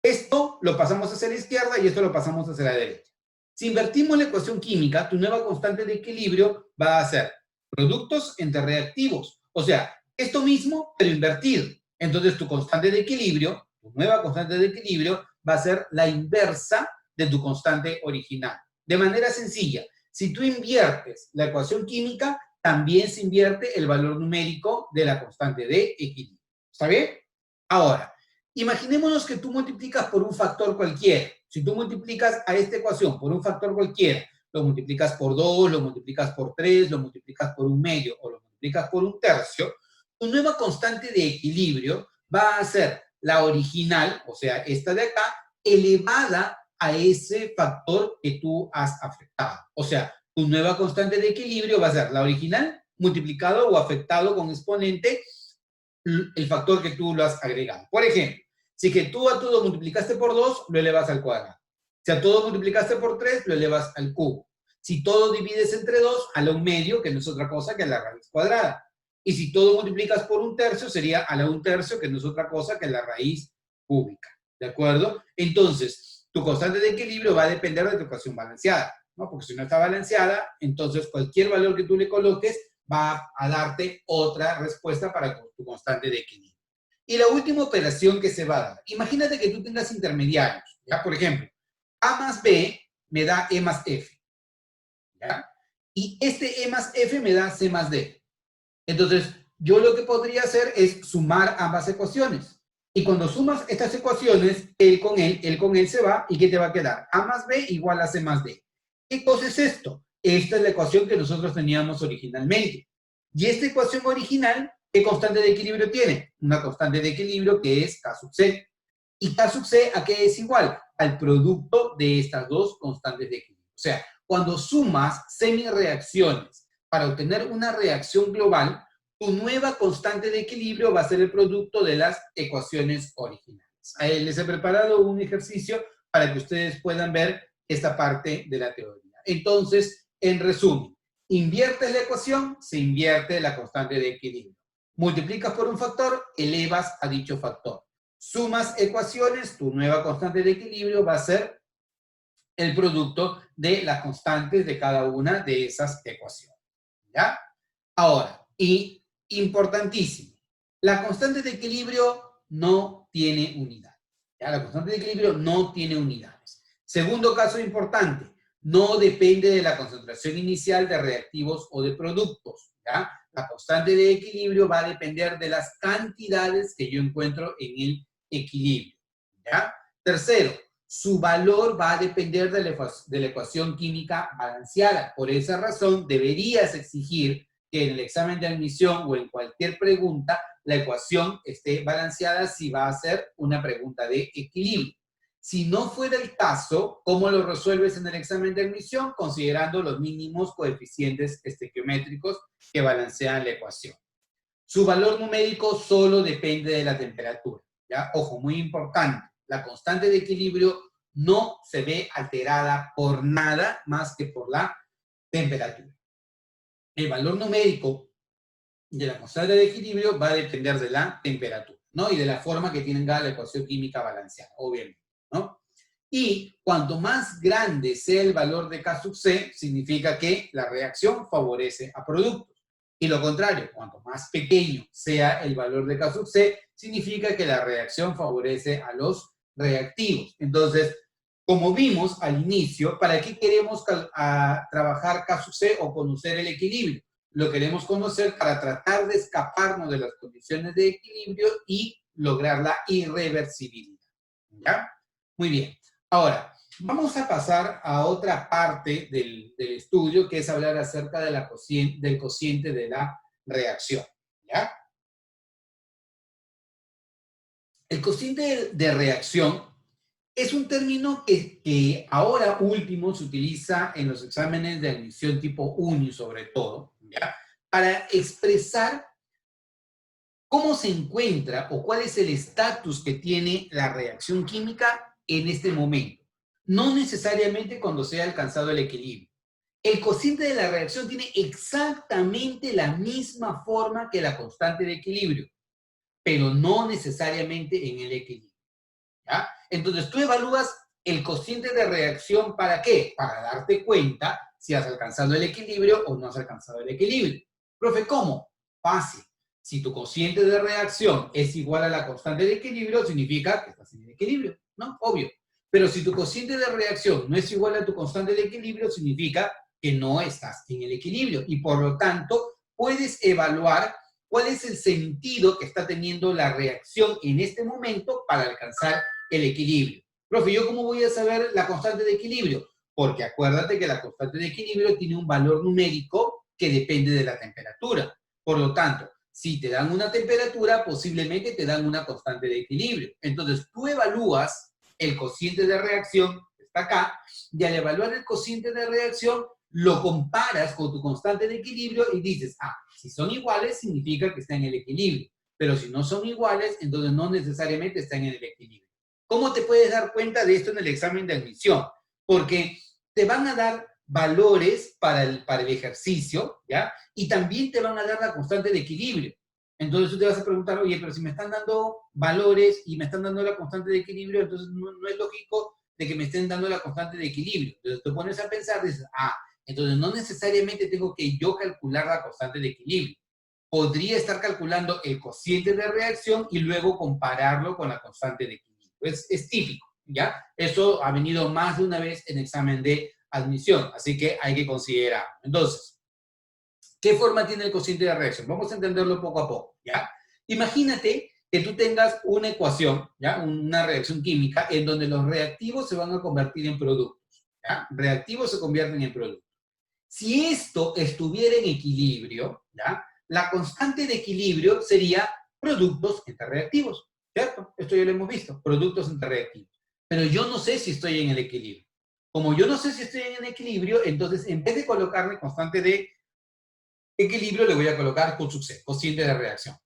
esto lo pasamos hacia la izquierda y esto lo pasamos hacia la derecha. Si invertimos la ecuación química, tu nueva constante de equilibrio va a ser productos entre reactivos. O sea, esto mismo, pero invertido. Entonces, tu constante de equilibrio, tu nueva constante de equilibrio, va a ser la inversa de tu constante original. De manera sencilla, si tú inviertes la ecuación química, también se invierte el valor numérico de la constante de equilibrio. ¿Está bien? Ahora, imaginémonos que tú multiplicas por un factor cualquiera. Si tú multiplicas a esta ecuación por un factor cualquiera, lo multiplicas por 2, lo multiplicas por 3, lo multiplicas por un medio o lo multiplicas por un tercio, tu nueva constante de equilibrio va a ser la original, o sea, esta de acá, elevada a ese factor que tú has afectado. O sea, tu nueva constante de equilibrio va a ser la original multiplicado o afectado con exponente el factor que tú lo has agregado. Por ejemplo, si que tú a todo multiplicaste por 2, lo elevas al cuadrado. Si a todo multiplicaste por 3, lo elevas al cubo. Si todo divides entre 2, a la un medio, que no es otra cosa que la raíz cuadrada. Y si todo multiplicas por un tercio, sería a la un tercio, que no es otra cosa que la raíz cúbica. ¿De acuerdo? Entonces, tu constante de equilibrio va a depender de tu ecuación balanceada, ¿no? Porque si no está balanceada, entonces cualquier valor que tú le coloques va a darte otra respuesta para tu constante de equilibrio. Y la última operación que se va a dar. Imagínate que tú tengas intermediarios, ¿ya? Por ejemplo, A más B me da E más F, ¿ya? Y este E más F me da C más D. Entonces, yo lo que podría hacer es sumar ambas ecuaciones. Y cuando sumas estas ecuaciones, él con él se va, ¿y qué te va a quedar? A más B igual a C más D. ¿Qué cosa es esto? Esta es la ecuación que nosotros teníamos originalmente. Y esta ecuación original, ¿qué constante de equilibrio tiene? Una constante de equilibrio que es K sub C. ¿Y K sub C a qué es igual? Al producto de estas dos constantes de equilibrio. O sea, cuando sumas semireacciones para obtener una reacción global, tu nueva constante de equilibrio va a ser el producto de las ecuaciones originales. Les he preparado un ejercicio para que ustedes puedan ver esta parte de la teoría. Entonces, en resumen, inviertes la ecuación, se invierte la constante de equilibrio. Multiplicas por un factor, elevas a dicho factor. Sumas ecuaciones, tu nueva constante de equilibrio va a ser el producto de las constantes de cada una de esas ecuaciones. ¿Ya? Ahora, y importantísimo, la constante de equilibrio no tiene unidad. ¿Ya? La constante de equilibrio no tiene unidades. Segundo caso importante, no depende de la concentración inicial de reactivos o de productos. ¿Ya? La constante de equilibrio va a depender de las cantidades que yo encuentro en el equilibrio. ¿Ya? Tercero, su valor va a depender de la ecuación química balanceada. Por esa razón, deberías exigir que en el examen de admisión o en cualquier pregunta la ecuación esté balanceada si va a ser una pregunta de equilibrio. Si no fuera el caso, ¿cómo lo resuelves en el examen de admisión? Considerando los mínimos coeficientes estequiométricos que balancean la ecuación. Su valor numérico solo depende de la temperatura. ¿Ya? Ojo, muy importante. La constante de equilibrio no se ve alterada por nada más que por la temperatura. El valor numérico de la constante de equilibrio va a depender de la temperatura. ¿no? Y de la forma que tenga la ecuación química balanceada, obviamente, ¿no? Y cuanto más grande sea el valor de K sub C, significa que la reacción favorece a productos. Y lo contrario, cuanto más pequeño sea el valor de K sub C, significa que la reacción favorece a los reactivos. Entonces, como vimos al inicio, ¿para qué queremos trabajar K sub C o conocer el equilibrio? Lo queremos conocer para tratar de escaparnos de las condiciones de equilibrio y lograr la irreversibilidad. ¿Ya? Muy bien. Ahora, vamos a pasar a otra parte del estudio, que es hablar acerca de del cociente de la reacción. ¿Ya? El cociente de reacción es un término que ahora último se utiliza en los exámenes de admisión tipo UNI, sobre todo, ¿ya? Para expresar cómo se encuentra o cuál es el estatus que tiene la reacción química en este momento. No necesariamente cuando se haya alcanzado el equilibrio. El cociente de la reacción tiene exactamente la misma forma que la constante de equilibrio, pero no necesariamente en el equilibrio. ¿Ya? Entonces tú evalúas el cociente de reacción, ¿para qué? Para darte cuenta si has alcanzado el equilibrio o no has alcanzado el equilibrio. Profe, ¿cómo? Fácil. Si tu cociente de reacción es igual a la constante de equilibrio, significa que estás en el equilibrio, ¿no? Obvio. Pero si tu cociente de reacción no es igual a tu constante de equilibrio, significa que no estás en el equilibrio. Y por lo tanto, puedes evaluar cuál es el sentido que está teniendo la reacción en este momento para alcanzar el equilibrio. Profe, ¿yo cómo voy a saber la constante de equilibrio? Porque acuérdate que la constante de equilibrio tiene un valor numérico que depende de la temperatura. Por lo tanto, si te dan una temperatura, posiblemente te dan una constante de equilibrio. Entonces, tú evalúas el cociente de reacción, que está acá, y al evaluar el cociente de reacción, lo comparas con tu constante de equilibrio y dices, si son iguales, significa que está en el equilibrio. Pero si no son iguales, entonces no necesariamente está en el equilibrio. ¿Cómo te puedes dar cuenta de esto en el examen de admisión? Porque te van a dar valores para el ejercicio, ¿ya? Y también te van a dar la constante de equilibrio. Entonces tú te vas a preguntar, oye, pero si me están dando valores y me están dando la constante de equilibrio, entonces no es lógico de que me estén dando la constante de equilibrio. Entonces te pones a pensar, dices, entonces no necesariamente tengo que yo calcular la constante de equilibrio. Podría estar calculando el cociente de reacción y luego compararlo con la constante de equilibrio. Es típico, ¿ya? Eso ha venido más de una vez en examen de admisión, así que hay que considerar. Entonces, ¿qué forma tiene el cociente de reacción? Vamos a entenderlo poco a poco, ¿ya? Imagínate que tú tengas una ecuación, ¿ya? Una reacción química en donde los reactivos se van a convertir en productos, ¿ya? Reactivos se convierten en productos. Si esto estuviera en equilibrio, ¿ya? La constante de equilibrio sería productos entre reactivos, ¿cierto? Esto ya lo hemos visto, productos entre reactivos. Pero yo no sé si estoy en el equilibrio. Como yo no sé si estoy en el equilibrio, entonces en vez de colocarle constante de equilibrio, le voy a colocar Q sub C, cociente de reacción.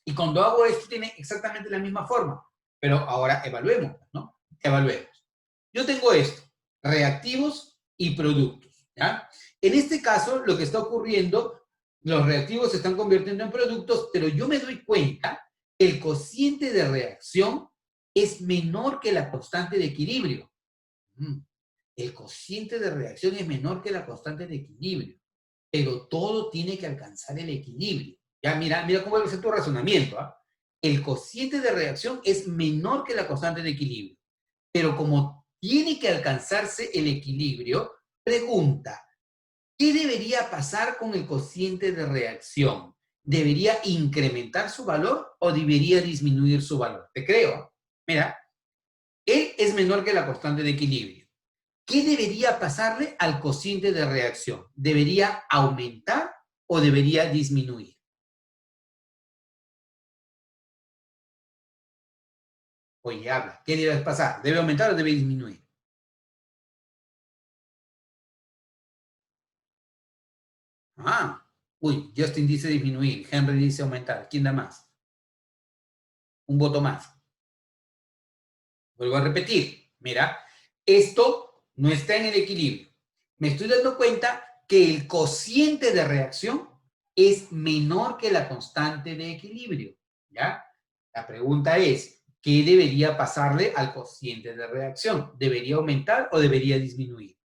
Y cuando hago esto, tiene exactamente la misma forma. Pero ahora evaluemos, ¿no? Evaluemos. Yo tengo esto, reactivos y productos, ¿ya? En este caso, lo que está ocurriendo, los reactivos se están convirtiendo en productos, pero yo me doy cuenta que el cociente de reacción es menor que la constante de equilibrio. El cociente de reacción es menor que la constante de equilibrio, pero todo tiene que alcanzar el equilibrio. Ya, mira cómo va a ser tu razonamiento. El cociente de reacción es menor que la constante de equilibrio, pero como tiene que alcanzarse el equilibrio, pregunta, ¿qué debería pasar con el cociente de reacción? ¿Debería incrementar su valor o debería disminuir su valor? Te creo. Mira, él es menor que la constante de equilibrio. ¿Qué debería pasarle al cociente de reacción? ¿Debería aumentar o debería disminuir? Oye, habla. ¿Qué debe pasar? ¿Debe aumentar o debe disminuir? Justin dice disminuir, Henry dice aumentar. ¿Quién da más? Un voto más. Vuelvo a repetir. Mira, esto no está en el equilibrio. Me estoy dando cuenta que el cociente de reacción es menor que la constante de equilibrio, ¿ya? La pregunta es, ¿qué debería pasarle al cociente de reacción? ¿Debería aumentar o debería disminuir?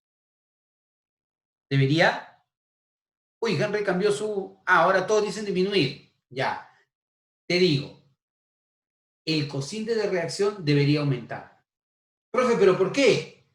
¿Debería? Uy, Henry cambió su... Ah, ahora todos dicen disminuir. Ya, te digo, el cociente de reacción debería aumentar. Profe, ¿pero por qué?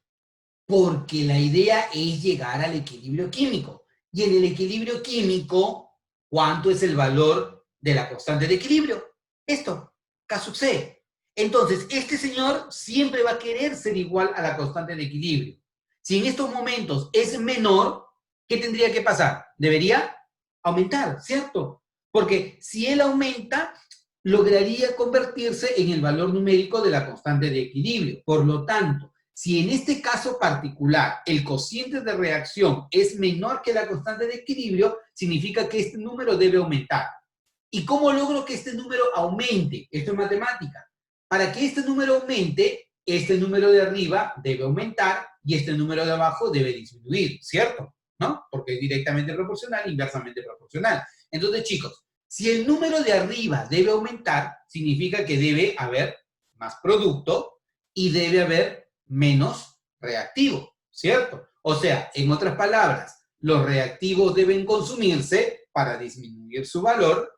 Porque la idea es llegar al equilibrio químico. Y en el equilibrio químico, ¿cuánto es el valor de la constante de equilibrio? Esto, K sub C. Entonces, este señor siempre va a querer ser igual a la constante de equilibrio. Si en estos momentos es menor, ¿qué tendría que pasar? Debería aumentar, ¿cierto? Porque si él aumenta, lograría convertirse en el valor numérico de la constante de equilibrio. Por lo tanto, si en este caso particular el cociente de reacción es menor que la constante de equilibrio, significa que este número debe aumentar. ¿Y cómo logro que este número aumente? Esto es matemática. Para que este número aumente, este número de arriba debe aumentar y este número de abajo debe disminuir, ¿cierto? ¿No? Porque es directamente proporcional, inversamente proporcional. Entonces, chicos, si el número de arriba debe aumentar, significa que debe haber más producto y debe haber menos reactivo, ¿cierto? O sea, en otras palabras, los reactivos deben consumirse para disminuir su valor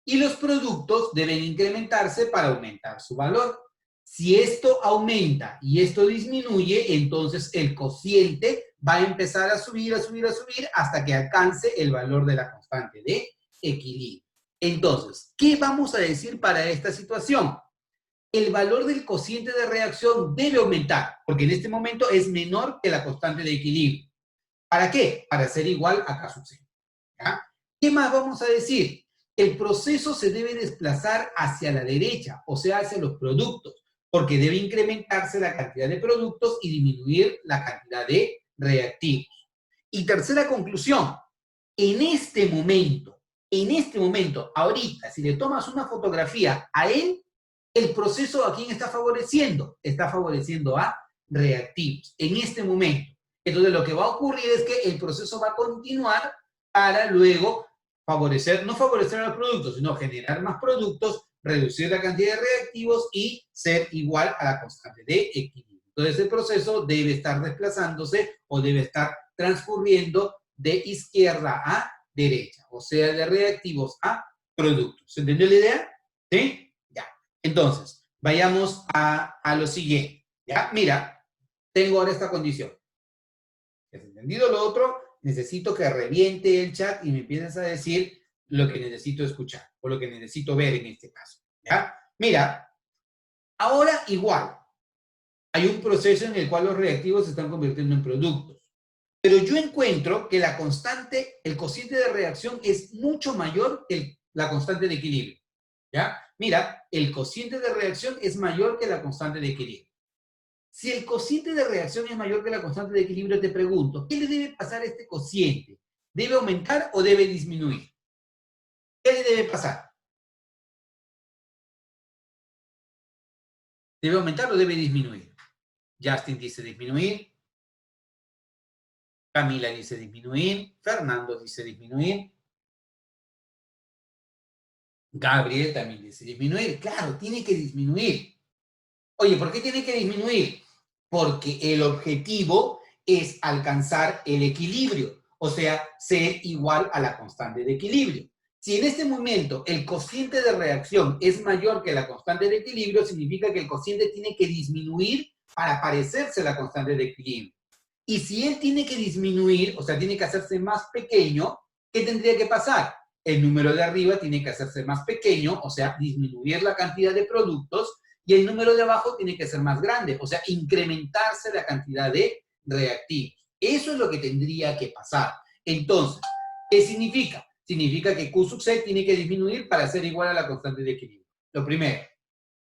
y los productos deben incrementarse para aumentar su valor. Si esto aumenta y esto disminuye, entonces el cociente va a empezar a subir, a subir, a subir hasta que alcance el valor de la constante de equilibrio. Entonces, ¿qué vamos a decir para esta situación? El valor del cociente de reacción debe aumentar, porque en este momento es menor que la constante de equilibrio. ¿Para qué? Para ser igual a K sub C. ¿Ya? ¿Qué más vamos a decir? El proceso se debe desplazar hacia la derecha, o sea, hacia los productos, porque debe incrementarse la cantidad de productos y disminuir la cantidad de reactivos. Y tercera conclusión, en este momento, ahorita, si le tomas una fotografía a él, el proceso a quién está favoreciendo? Está favoreciendo a reactivos, en este momento. Entonces, lo que va a ocurrir es que el proceso va a continuar para luego favorecer, no favorecer a los productos, sino generar más productos, reducir la cantidad de reactivos y ser igual a la constante de equilibrio. Entonces, el proceso debe estar desplazándose o debe estar transcurriendo de izquierda a derecha, o sea, de reactivos a productos. ¿Se entendió la idea? ¿Sí? Ya. Entonces, vayamos a lo siguiente. Ya, mira, tengo ahora esta condición. ¿Has entendido lo otro? Necesito que reviente el chat y me empieces a decir lo que necesito escuchar o lo que necesito ver en este caso. ¿Ya? Mira, ahora igual, hay un proceso en el cual los reactivos se están convirtiendo en productos. Pero yo encuentro que la constante, el cociente de reacción es mucho mayor que la constante de equilibrio. ¿Ya? Mira, el cociente de reacción es mayor que la constante de equilibrio. Si el cociente de reacción es mayor que la constante de equilibrio, te pregunto, ¿qué le debe pasar a este cociente? ¿Debe aumentar o debe disminuir? ¿Qué le debe pasar? ¿Debe aumentar o debe disminuir? Justin dice disminuir, Camila dice disminuir, Fernando dice disminuir, Gabriel también dice disminuir. Claro, tiene que disminuir. Oye, ¿por qué tiene que disminuir? Porque el objetivo es alcanzar el equilibrio, o sea, ser igual a la constante de equilibrio. Si en este momento el cociente de reacción es mayor que la constante de equilibrio, significa que el cociente tiene que disminuir para parecerse a la constante de equilibrio. Y si él tiene que disminuir, o sea, tiene que hacerse más pequeño, ¿qué tendría que pasar? El número de arriba tiene que hacerse más pequeño, o sea, disminuir la cantidad de productos, y el número de abajo tiene que ser más grande, o sea, incrementarse la cantidad de reactivos. Eso es lo que tendría que pasar. Entonces, ¿qué significa? Significa que Q sub C tiene que disminuir para ser igual a la constante de equilibrio. Lo primero.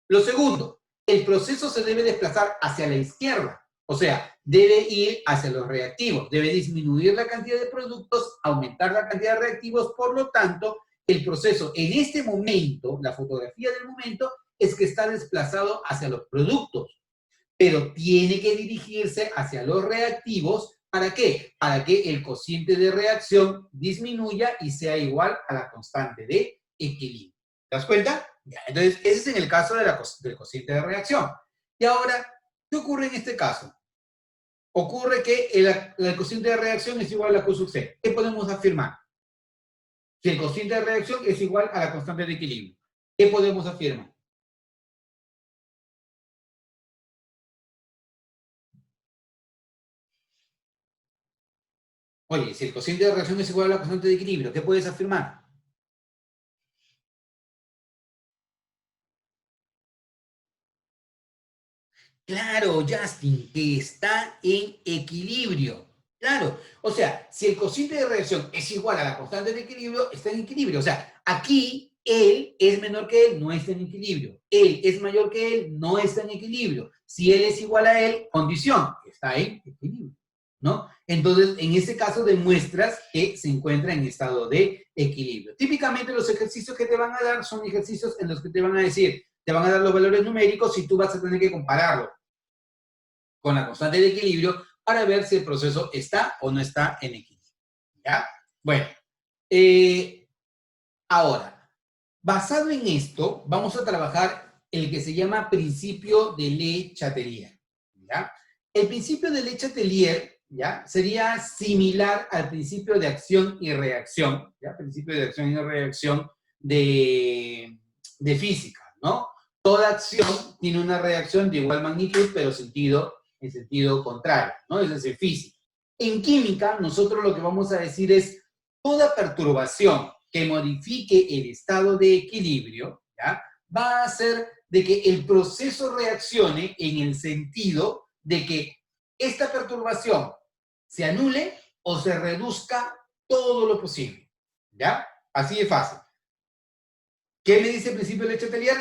Lo segundo, el proceso se debe desplazar hacia la izquierda, o sea, debe ir hacia los reactivos, debe disminuir la cantidad de productos, aumentar la cantidad de reactivos, por lo tanto, el proceso en este momento, la fotografía del momento, es que está desplazado hacia los productos, pero tiene que dirigirse hacia los reactivos. ¿Para qué? Para que el cociente de reacción disminuya y sea igual a la constante de equilibrio. ¿Te das cuenta? Ya, entonces, ese es en el caso de del cociente de reacción. Y ahora, ¿qué ocurre en este caso? Ocurre que el cociente de reacción es igual a la Q sub C. ¿Qué podemos afirmar? Si el cociente de reacción es igual a la constante de equilibrio. ¿Qué podemos afirmar? Oye, si el cociente de reacción es igual a la constante de equilibrio, ¿qué puedes afirmar? Claro, Justin, que está en equilibrio. Claro, o sea, si el cociente de reacción es igual a la constante de equilibrio, está en equilibrio. O sea, aquí él es menor que él, no está en equilibrio. Él es mayor que él, no está en equilibrio. Si él es igual a él, condición, está en equilibrio, ¿no? Entonces, en ese caso demuestras que se encuentra en estado de equilibrio. Típicamente los ejercicios que te van a dar son ejercicios en los que te van a decir, te van a dar los valores numéricos y tú vas a tener que compararlo con la constante de equilibrio para ver si el proceso está o no está en equilibrio. ¿Ya? Bueno, ahora, basado en esto, vamos a trabajar el que se llama principio de Le Chatelier. ¿Ya? El principio de Le Chatelier, ¿ya?, sería similar al principio de acción y reacción, ¿ya? Principio de acción y reacción de física, ¿no? Toda acción tiene una reacción de igual magnitud, pero en sentido contrario, ¿no? Es decir, física. En química, nosotros lo que vamos a decir es toda perturbación que modifique el estado de equilibrio, ¿ya?, va a hacer de que el proceso reaccione en el sentido de que esta perturbación se anule o se reduzca todo lo posible, ¿ya? Así de fácil. ¿Qué me dice el principio de Le Chatelier?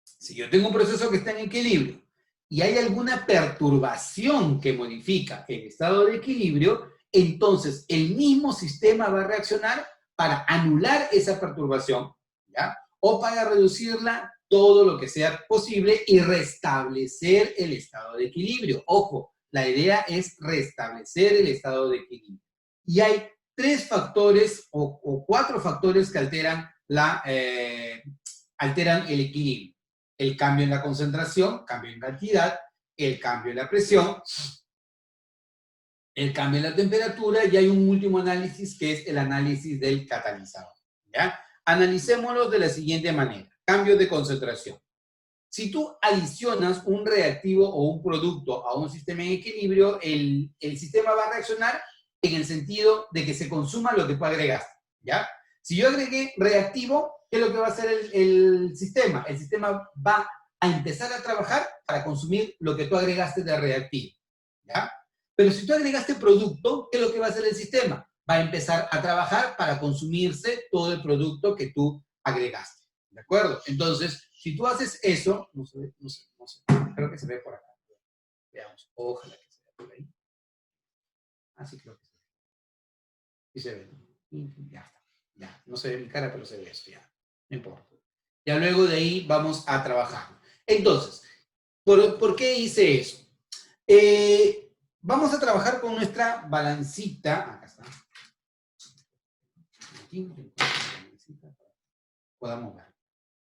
Si yo tengo un proceso que está en equilibrio y hay alguna perturbación que modifica el estado de equilibrio, entonces el mismo sistema va a reaccionar para anular esa perturbación, ¿ya?, o para reducirla todo lo que sea posible y restablecer el estado de equilibrio. Ojo, la idea es restablecer el estado de equilibrio. Y hay tres factores o cuatro factores que alteran el equilibrio: el cambio en la concentración, cambio en cantidad, el cambio en la presión, el cambio en la temperatura, y hay un último análisis que es el análisis del catalizador, ¿ya? Analicémoslo de la siguiente manera. Cambio de concentración. Si tú adicionas un reactivo o un producto a un sistema en equilibrio, el sistema va a reaccionar en el sentido de que se consuma lo que tú agregaste, ¿ya? Si yo agregué reactivo, ¿qué es lo que va a hacer el sistema? El sistema va a empezar a trabajar para consumir lo que tú agregaste de reactivo, ¿ya? Pero si tú agregaste producto, ¿qué es lo que va a hacer el sistema? Va a empezar a trabajar para consumirse todo el producto que tú agregaste, ¿de acuerdo? Entonces, si tú haces eso, no sé, creo que se ve por acá. Veamos, ojalá que se vea por ahí. Así creo que se ve. Sí se ve, ¿no? Ya está. Ya, no se ve mi cara, pero se ve eso, ya. No importa. Ya luego de ahí vamos a trabajar. Entonces, ¿por qué hice eso? Vamos a trabajar con nuestra balancita. Acá está. Podamos ver.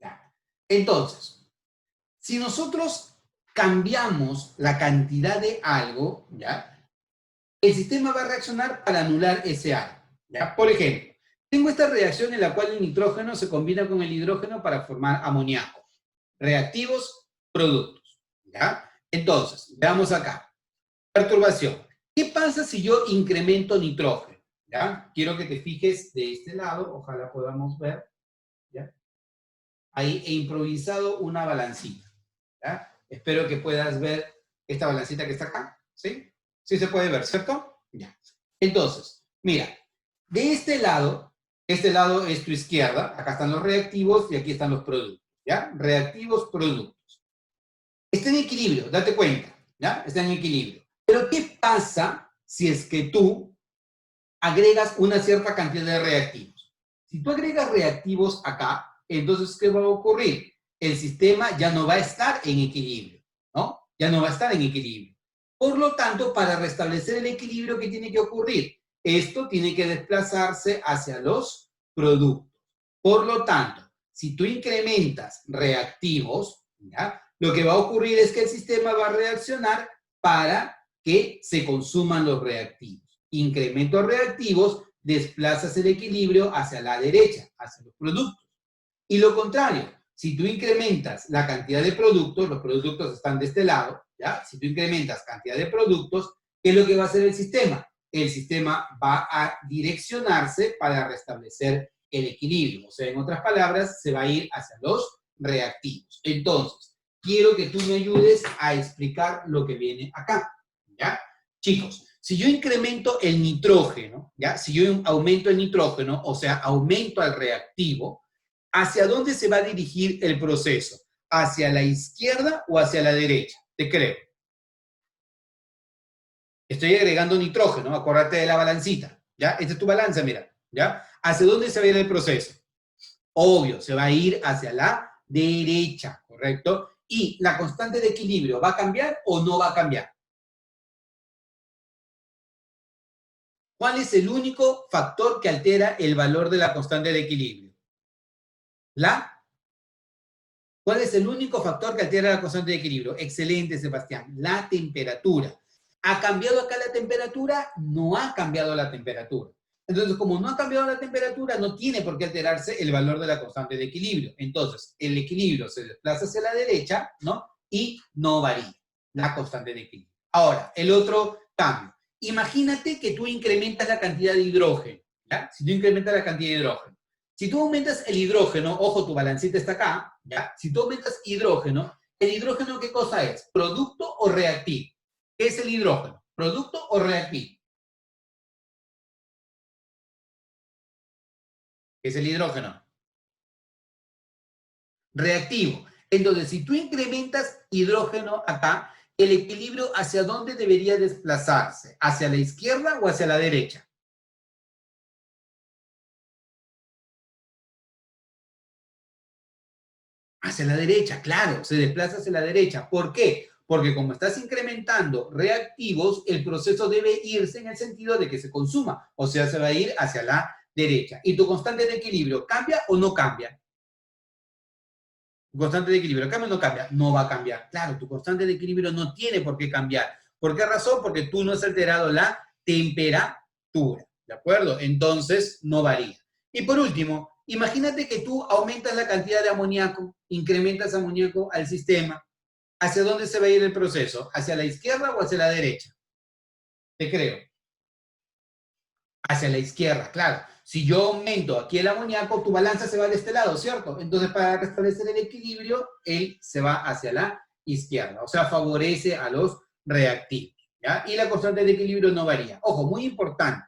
Ya. Entonces, si nosotros cambiamos la cantidad de algo, ¿ya?, el sistema va a reaccionar para anular ese algo, ¿ya? Por ejemplo, tengo esta reacción en la cual el nitrógeno se combina con el hidrógeno para formar amoníaco. Reactivos, productos, ¿ya? Entonces, veamos acá. Perturbación. ¿Qué pasa si yo incremento nitrógeno? ¿Ya? Quiero que te fijes de este lado, ojalá podamos ver, ¿ya? Ahí he improvisado una balancita, ¿ya? Espero que puedas ver esta balancita que está acá, ¿sí? Sí se puede ver, ¿cierto? Ya. Entonces, mira, de este lado es tu izquierda, acá están los reactivos y aquí están los productos, ¿ya? Reactivos, productos. Está en equilibrio, date cuenta, ¿ya? Está en equilibrio. Pero ¿qué pasa si es que tú agregas una cierta cantidad de reactivos? Si tú agregas reactivos acá, entonces, ¿qué va a ocurrir? El sistema ya no va a estar en equilibrio, ¿no? Ya no va a estar en equilibrio. Por lo tanto, para restablecer el equilibrio, ¿qué tiene que ocurrir? Esto tiene que desplazarse hacia los productos. Por lo tanto, si tú incrementas reactivos, ¿ya? Lo que va a ocurrir es que el sistema va a reaccionar para que se consuman los reactivos. Incremento reactivos, desplazas el equilibrio hacia la derecha, hacia los productos. Y lo contrario, si tú incrementas la cantidad de productos, los productos están de este lado, ¿ya? Si tú incrementas cantidad de productos, ¿qué es lo que va a hacer el sistema? El sistema va a direccionarse para restablecer el equilibrio. O sea, en otras palabras, se va a ir hacia los reactivos. Entonces, quiero que tú me ayudes a explicar lo que viene acá, ¿ya? Chicos, si yo incremento el nitrógeno, ¿ya? Si yo aumento el nitrógeno, o sea, aumento al reactivo, ¿hacia dónde se va a dirigir el proceso? ¿Hacia la izquierda o hacia la derecha? Te creo. Estoy agregando nitrógeno, acuérdate de la balancita, ¿ya? Esta es tu balanza, mira, ¿ya? ¿Hacia dónde se va a ir el proceso? Obvio, se va a ir hacia la derecha, ¿correcto? Y la constante de equilibrio, ¿va a cambiar o no va a cambiar? ¿Cuál es el único factor que altera el valor de la constante de equilibrio? ¿Cuál es el único factor que altera la constante de equilibrio? Excelente, Sebastián. La temperatura. ¿Ha cambiado acá la temperatura? No ha cambiado la temperatura. Entonces, como no ha cambiado la temperatura, no tiene por qué alterarse el valor de la constante de equilibrio. Entonces, el equilibrio se desplaza hacia la derecha, ¿no? Y no varía la constante de equilibrio. Ahora, el otro cambio. Imagínate que tú incrementas la cantidad de hidrógeno, ¿ya? Si tú incrementas la cantidad de hidrógeno. Si tú aumentas el hidrógeno, ojo, tu balancita está acá, ¿ya? Si tú aumentas hidrógeno, ¿el hidrógeno qué cosa es? ¿Producto o reactivo? ¿Qué es el hidrógeno? ¿Producto o reactivo? ¿Qué es el hidrógeno? Reactivo. Entonces, si tú incrementas hidrógeno acá, ¿el equilibrio hacia dónde debería desplazarse? ¿Hacia la izquierda o hacia la derecha? Hacia la derecha, claro, se desplaza hacia la derecha. ¿Por qué? Porque como estás incrementando reactivos, el proceso debe irse en el sentido de que se consuma, o sea, se va a ir hacia la derecha. ¿Y tu constante de equilibrio cambia o no cambia? Tu constante de equilibrio cambia o no cambia. No va a cambiar. Claro, tu constante de equilibrio no tiene por qué cambiar. ¿Por qué razón? Porque tú no has alterado la temperatura. ¿De acuerdo? Entonces, no varía. Y por último, imagínate que tú aumentas la cantidad de amoníaco, incrementas amoníaco al sistema. ¿Hacia dónde se va a ir el proceso? ¿Hacia la izquierda o hacia la derecha? Te creo. Hacia la izquierda, claro. Si yo aumento aquí el amoníaco, tu balanza se va de este lado, ¿cierto? Entonces, para restablecer el equilibrio, él se va hacia la izquierda. O sea, favorece a los reactivos, ¿ya? Y la constante de equilibrio no varía. Ojo, muy importante.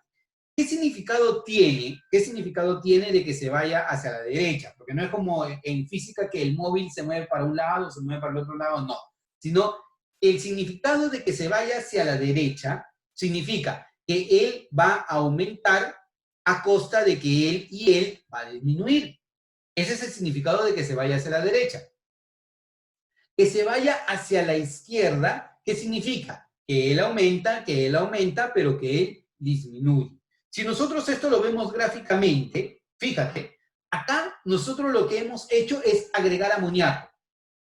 ¿Qué significado tiene? ¿Qué significado tiene de que se vaya hacia la derecha? Porque no es como en física que el móvil se mueve para un lado, se mueve para el otro lado, no. Sino el significado de que se vaya hacia la derecha significa que él va a aumentar a costa de que él va a disminuir. Ese es el significado de que se vaya hacia la derecha. Que se vaya hacia la izquierda, ¿qué significa? Que él aumenta, pero que él disminuye. Si nosotros esto lo vemos gráficamente, fíjate, acá nosotros lo que hemos hecho es agregar amoníaco,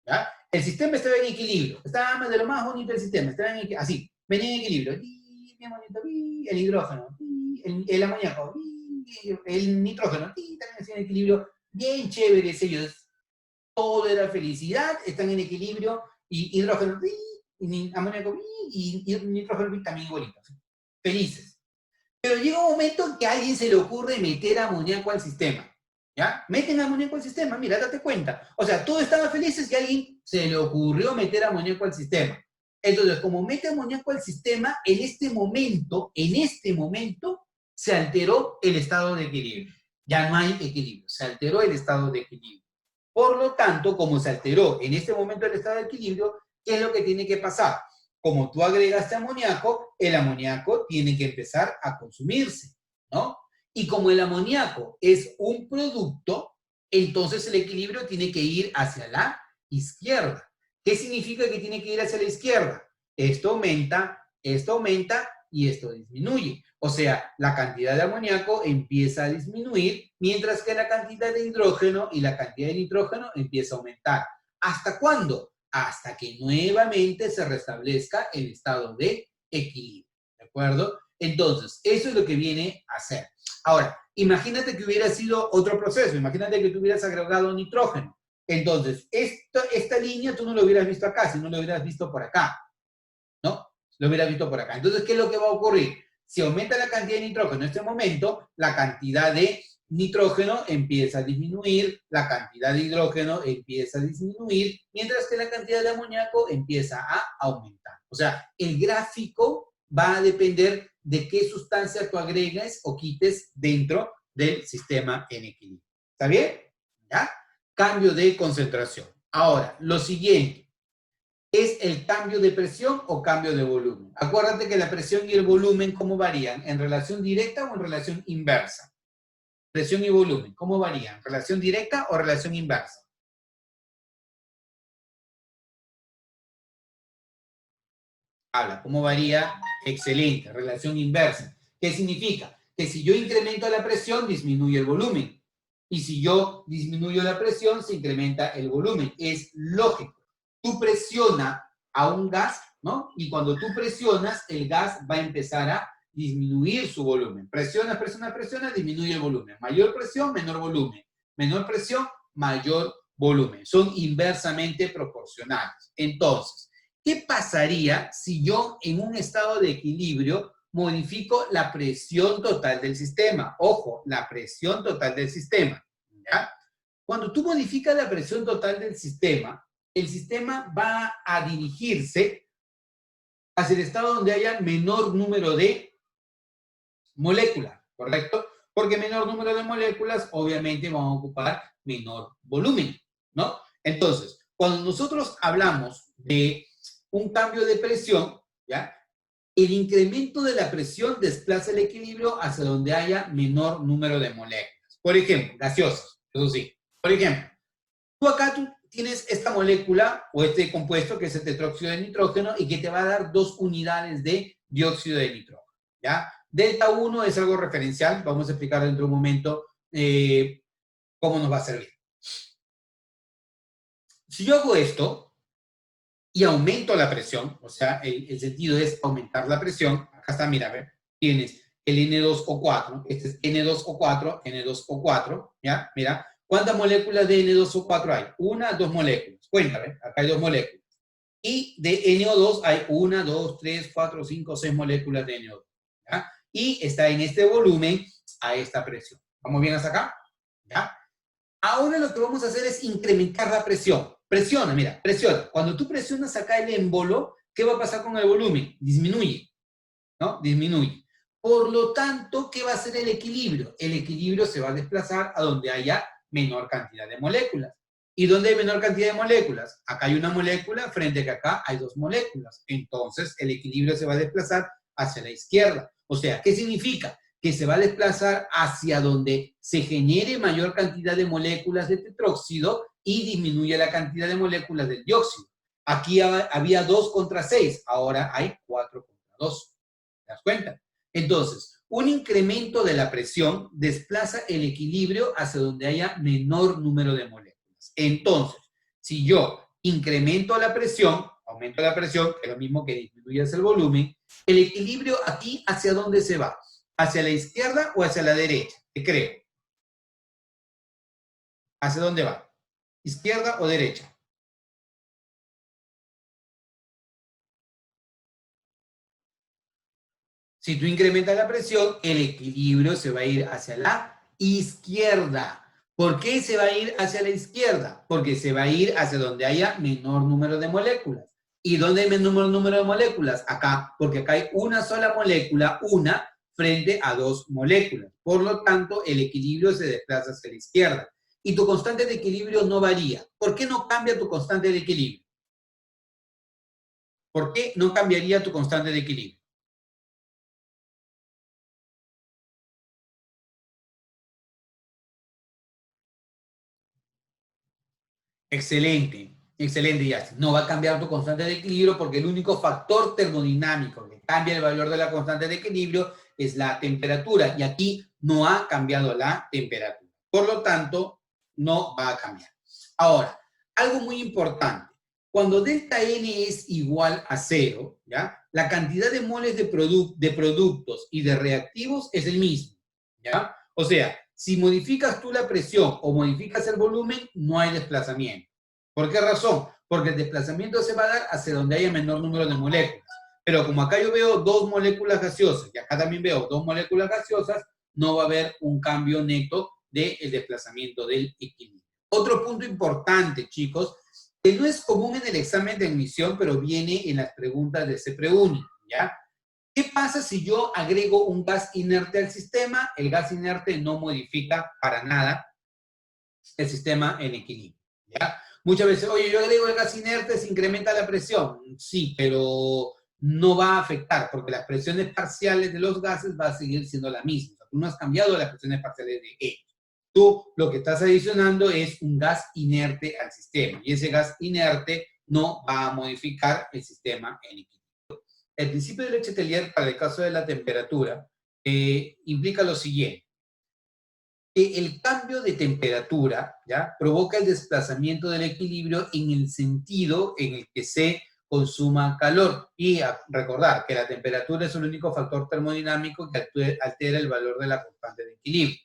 ¿ya? El sistema estaba en equilibrio, estaba de lo más bonito del sistema, estaba así, venía en equilibrio, bien bonito, el hidrógeno, el amoníaco, el nitrógeno, también estaba en equilibrio, bien chéveres ellos, todo era felicidad, están en equilibrio, y hidrógeno, y amoníaco, y nitrógeno también igualitos, felices. Pero llega un momento en que a alguien se le ocurre meter amoníaco al sistema. ¿Ya? Meten amoníaco al sistema, mira, date cuenta. O sea, todos estaban felices y a alguien se le ocurrió meter amoníaco al sistema. Entonces, como mete amoníaco al sistema, en este momento, se alteró el estado de equilibrio. Ya no hay equilibrio, se alteró el estado de equilibrio. Por lo tanto, como se alteró en este momento el estado de equilibrio, ¿qué es lo que tiene que pasar? Como tú agregaste amoníaco, el amoníaco tiene que empezar a consumirse, ¿no? Y como el amoníaco es un producto, entonces el equilibrio tiene que ir hacia la izquierda. ¿Qué significa que tiene que ir hacia la izquierda? Esto aumenta y esto disminuye. O sea, la cantidad de amoníaco empieza a disminuir, mientras que la cantidad de hidrógeno y la cantidad de nitrógeno empieza a aumentar. ¿Hasta cuándo? Hasta que nuevamente se restablezca el estado de equilibrio. ¿De acuerdo? Entonces, eso es lo que viene a hacer. Ahora, imagínate que hubiera sido otro proceso. Imagínate que tú hubieras agregado nitrógeno. Entonces, esta línea tú no lo hubieras visto acá, sino lo hubieras visto por acá, ¿no? Lo hubieras visto por acá. Entonces, ¿qué es lo que va a ocurrir? Si aumenta la cantidad de nitrógeno en este momento, la cantidad de nitrógeno empieza a disminuir, la cantidad de hidrógeno empieza a disminuir, mientras que la cantidad de amoníaco empieza a aumentar. O sea, el gráfico va a depender de qué sustancia tú agregues o quites dentro del sistema en equilibrio. ¿Está bien? ¿Ya? Cambio de concentración. Ahora, lo siguiente. ¿Es el cambio de presión o cambio de volumen? Acuérdate que la presión y el volumen, ¿cómo varían? ¿En relación directa o en relación inversa? Presión y volumen, ¿cómo varían? ¿Relación directa o relación inversa? Habla, ¿cómo varía? Excelente, relación inversa. ¿Qué significa? Que si yo incremento la presión, disminuye el volumen. Y si yo disminuyo la presión, se incrementa el volumen. Es lógico. Tú presiona a un gas, ¿no? Y cuando tú presionas, el gas va a empezar a disminuir su volumen. Presionas, presionas, presionas, disminuye el volumen. Mayor presión, menor volumen. Menor presión, mayor volumen. Son inversamente proporcionales. Entonces, ¿qué pasaría si yo en un estado de equilibrio modifico la presión total del sistema? Ojo, la presión total del sistema. ¿Ya? Cuando tú modificas la presión total del sistema, el sistema va a dirigirse hacia el estado donde haya menor número de moléculas, ¿correcto? Porque menor número de moléculas obviamente van a ocupar menor volumen, ¿no? Entonces, cuando nosotros hablamos de un cambio de presión, ¿ya? El incremento de la presión desplaza el equilibrio hacia donde haya menor número de moléculas. Por ejemplo, gaseosas, eso sí. Por ejemplo, tú tienes esta molécula o este compuesto que es el tetróxido de nitrógeno y que te va a dar 2 unidades de dióxido de nitrógeno, ¿ya? Delta 1 es algo referencial, vamos a explicar dentro de un momento cómo nos va a servir. Si yo hago esto y aumento la presión, o sea, el sentido es aumentar la presión, acá está, mira, a ver, tienes el N2O4, este es N2O4, N2O4, ¿ya? Mira, ¿cuántas moléculas de N2O4 hay? Una, dos moléculas. Cuéntame, acá hay 2 moléculas. Y de NO2 hay 1, 2, 3, 4, 5, 6 moléculas de NO2. ¿Ya? Y está en este volumen a esta presión. ¿Vamos bien hasta acá? ¿Ya? Ahora lo que vamos a hacer es incrementar la presión. Presiona, mira, presiona. Cuando tú presionas acá el émbolo, ¿qué va a pasar con el volumen? Disminuye, ¿no? Disminuye. Por lo tanto, ¿qué va a hacer el equilibrio? El equilibrio se va a desplazar a donde haya menor cantidad de moléculas. ¿Y dónde hay menor cantidad de moléculas? Acá hay una molécula, frente a que acá hay 2 moléculas. Entonces, el equilibrio se va a desplazar hacia la izquierda. O sea, ¿qué significa? Que se va a desplazar hacia donde se genere mayor cantidad de moléculas de tetróxido y disminuye la cantidad de moléculas del dióxido. Aquí había 2 contra 6, ahora hay 4 contra 2. ¿Te das cuenta? Entonces, un incremento de la presión desplaza el equilibrio hacia donde haya menor número de moléculas. Entonces, si yo incremento la presión, aumento la presión, que es lo mismo que disminuyes el volumen, el equilibrio aquí, ¿hacia dónde se va? ¿Hacia la izquierda o hacia la derecha? ¿Qué creo? ¿Hacia dónde va? ¿Izquierda o derecha? Si tú incrementas la presión, el equilibrio se va a ir hacia la izquierda. ¿Por qué se va a ir hacia la izquierda? Porque se va a ir hacia donde haya menor número de moléculas. ¿Y dónde hay menor número de moléculas? Acá, porque acá hay una sola molécula, una, frente a 2 moléculas. Por lo tanto, el equilibrio se desplaza hacia la izquierda. Y tu constante de equilibrio no varía. ¿Por qué no cambia tu constante de equilibrio? ¿Por qué no cambiaría tu constante de equilibrio? Excelente, excelente, Yassi. No va a cambiar tu constante de equilibrio porque el único factor termodinámico que que cambia el valor de la constante de equilibrio es la temperatura, y aquí no ha cambiado la temperatura. Por lo tanto, no va a cambiar. Ahora, algo muy importante. Cuando delta N es igual a 0, ¿ya? La cantidad de moles de productos y de reactivos es el mismo, ¿ya? O sea, si modificas tú la presión o modificas el volumen, no hay desplazamiento. ¿Por qué razón? Porque el desplazamiento se va a dar hacia donde haya menor número de moléculas. Pero como acá yo veo 2 moléculas gaseosas y acá también veo 2 moléculas gaseosas, no va a haber un cambio neto del desplazamiento del equilibrio. Otro punto importante, chicos, que no es común en el examen de admisión, pero viene en las preguntas de CEPREUNI, ¿ya? ¿Qué pasa si yo agrego un gas inerte al sistema? El gas inerte no modifica para nada el sistema en equilibrio, ¿ya? Muchas veces, oye, yo agrego el gas inerte, se incrementa la presión. Sí, pero no va a afectar, porque las presiones parciales de los gases va a seguir siendo la misma. O sea, tú no has cambiado las presiones parciales de ellos. Tú lo que estás adicionando es un gas inerte al sistema, y ese gas inerte no va a modificar el sistema en equilibrio. El principio de Leche-Tellier para el caso de la temperatura implica lo siguiente, que el cambio de temperatura, ¿ya?, provoca el desplazamiento del equilibrio en el sentido en el que se consuma calor. Y recordar que la temperatura es el único factor termodinámico que altera el valor de la constante de equilibrio.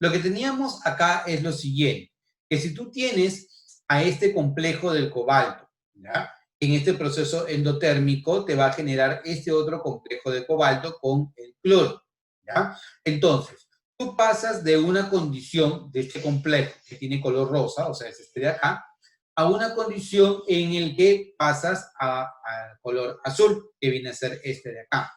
Lo que teníamos acá es lo siguiente, que si tú tienes a este complejo del cobalto, ¿ya?, en este proceso endotérmico te va a generar este otro complejo de cobalto con el cloro, ¿ya? Entonces, tú pasas de una condición de este complejo que tiene color rosa, o sea, es este de acá, a una condición en el que pasas a color azul, que viene a ser este de acá.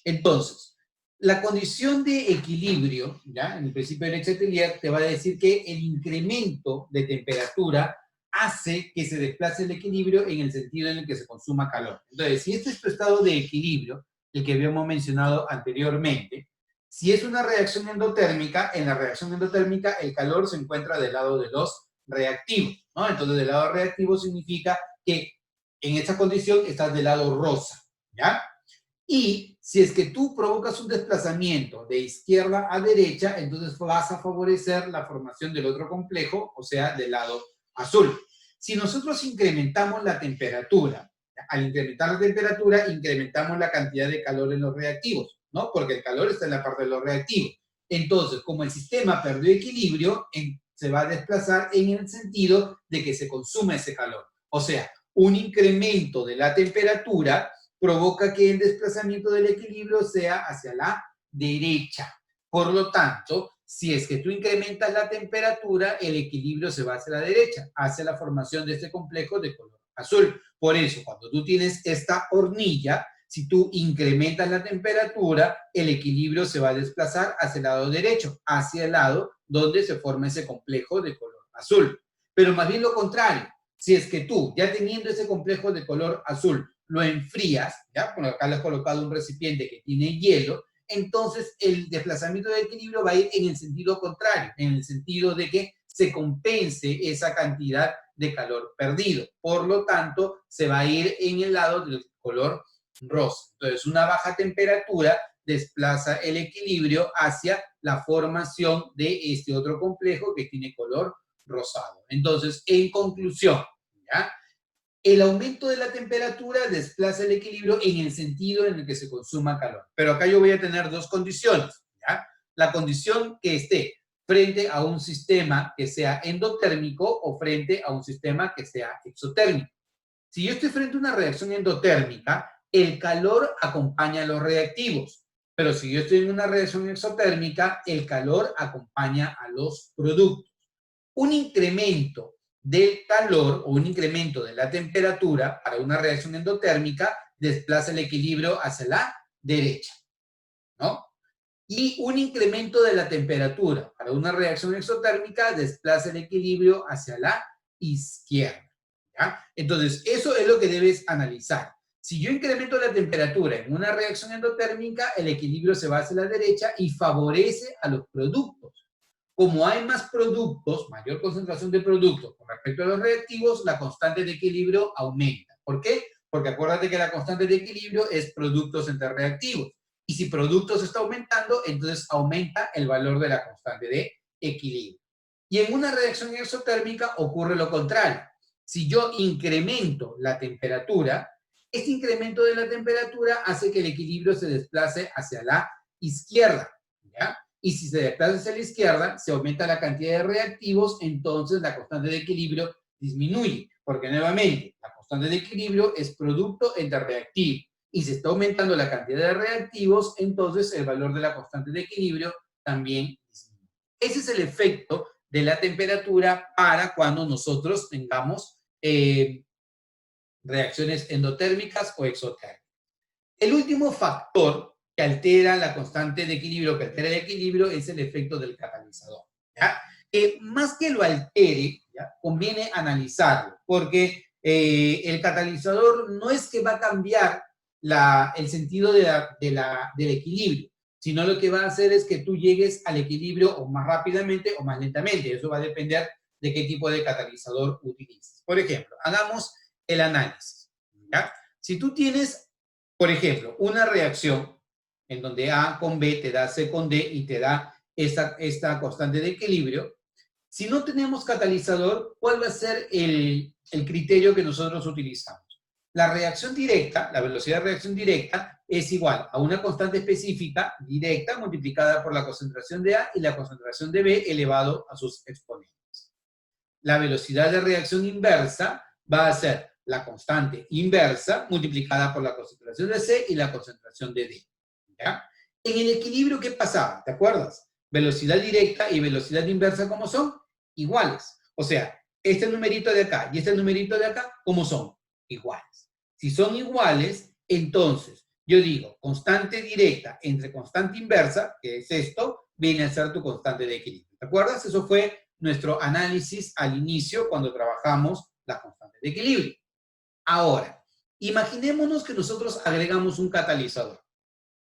Entonces, la condición de equilibrio, ¿ya?, en el principio de Leche-Tellier, te va a decir que el incremento de temperatura hace que se desplace el equilibrio en el sentido en el que se consuma calor. Entonces, si este es tu estado de equilibrio, el que habíamos mencionado anteriormente, si es una reacción endotérmica, en la reacción endotérmica el calor se encuentra del lado de los reactivos, ¿no? Entonces, del lado reactivo significa que en esta condición estás del lado rosa, ¿ya? Y si es que tú provocas un desplazamiento de izquierda a derecha, entonces vas a favorecer la formación del otro complejo, o sea, del lado azul. Si nosotros incrementamos la temperatura, al incrementar la temperatura, incrementamos la cantidad de calor en los reactivos, ¿no? Porque el calor está en la parte de los reactivos. Entonces, como el sistema perdió equilibrio, se va a desplazar en el sentido de que se consume ese calor. O sea, un incremento de la temperatura provoca que el desplazamiento del equilibrio sea hacia la derecha. Por lo tanto, si es que tú incrementas la temperatura, el equilibrio se va hacia la derecha, hacia la formación de este complejo de color azul. Por eso, cuando tú tienes esta hornilla, si tú incrementas la temperatura, el equilibrio se va a desplazar hacia el lado derecho, hacia el lado donde se forma ese complejo de color azul. Pero más bien lo contrario, si es que tú, ya teniendo ese complejo de color azul, lo enfrías, ¿ya? Bueno, acá le has colocado un recipiente que tiene hielo, entonces el desplazamiento del equilibrio va a ir en el sentido contrario, en el sentido de que se compense esa cantidad de calor perdido. Por lo tanto, se va a ir en el lado del color rosa. Entonces, una baja temperatura desplaza el equilibrio hacia la formación de este otro complejo que tiene color rosado. Entonces, en conclusión, ¿ya?, el aumento de la temperatura desplaza el equilibrio en el sentido en el que se consuma calor. Pero acá yo voy a tener dos condiciones, ¿ya? La condición que esté frente a un sistema que sea endotérmico o frente a un sistema que sea exotérmico. Si yo estoy frente a una reacción endotérmica, el calor acompaña a los reactivos. Pero si yo estoy en una reacción exotérmica, el calor acompaña a los productos. Un incremento del calor o un incremento de la temperatura para una reacción endotérmica desplaza el equilibrio hacia la derecha, ¿no? Y un incremento de la temperatura para una reacción exotérmica desplaza el equilibrio hacia la izquierda, ¿ya? Entonces, eso es lo que debes analizar. Si yo incremento la temperatura en una reacción endotérmica, el equilibrio se va hacia la derecha y favorece a los productos. Como hay más productos, mayor concentración de productos con respecto a los reactivos, la constante de equilibrio aumenta. ¿Por qué? porque acuérdate que la constante de equilibrio es productos entre reactivos. Y si productos está aumentando, entonces aumenta el valor de la constante de equilibrio. Y en una reacción exotérmica ocurre lo contrario. Si yo incremento la temperatura, este incremento de la temperatura hace que el equilibrio se desplace hacia la izquierda, ¿ya? Y si se desplaza hacia la izquierda, se aumenta la cantidad de reactivos, entonces la constante de equilibrio disminuye, porque nuevamente la constante de equilibrio es producto entre reactivos. Y si está aumentando la cantidad de reactivos, entonces el valor de la constante de equilibrio también disminuye. Ese es el efecto de la temperatura para cuando nosotros tengamos reacciones endotérmicas o exotérmicas. El último factor que altera la constante de equilibrio, que altera el equilibrio, es el efecto del catalizador, ¿ya? Más que lo altere, ¿ya? Conviene analizarlo, porque el catalizador no es que va a cambiar el sentido del equilibrio, sino lo que va a hacer es que tú llegues al equilibrio o más rápidamente o más lentamente. Eso va a depender de qué tipo de catalizador utilices. Por ejemplo, hagamos el análisis, ¿ya? Si tú tienes, por ejemplo, una reacción en donde A con B te da C con D y te da esta constante de equilibrio, si no tenemos catalizador, ¿cuál va a ser el criterio que nosotros utilizamos? La reacción directa, la velocidad de reacción directa, es igual a una constante específica directa multiplicada por la concentración de A y la concentración de B elevado a sus exponentes. La velocidad de reacción inversa va a ser la constante inversa multiplicada por la concentración de C y la concentración de D, ¿ya? En el equilibrio, ¿qué pasaba? ¿Te acuerdas? Velocidad directa y velocidad inversa, ¿cómo son? Iguales. O sea, este numerito de acá y este numerito de acá, ¿cómo son? Iguales. Si son iguales, entonces yo digo constante directa entre constante inversa, que es esto, viene a ser tu constante de equilibrio. ¿Te acuerdas? Eso fue nuestro análisis al inicio cuando trabajamos la constante de equilibrio. Ahora, imaginémonos que nosotros agregamos un catalizador.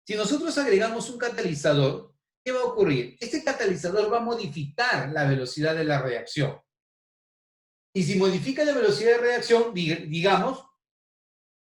Si nosotros agregamos un catalizador, ¿qué va a ocurrir? Este catalizador va a modificar la velocidad de la reacción. Y si modifica la velocidad de reacción, digamos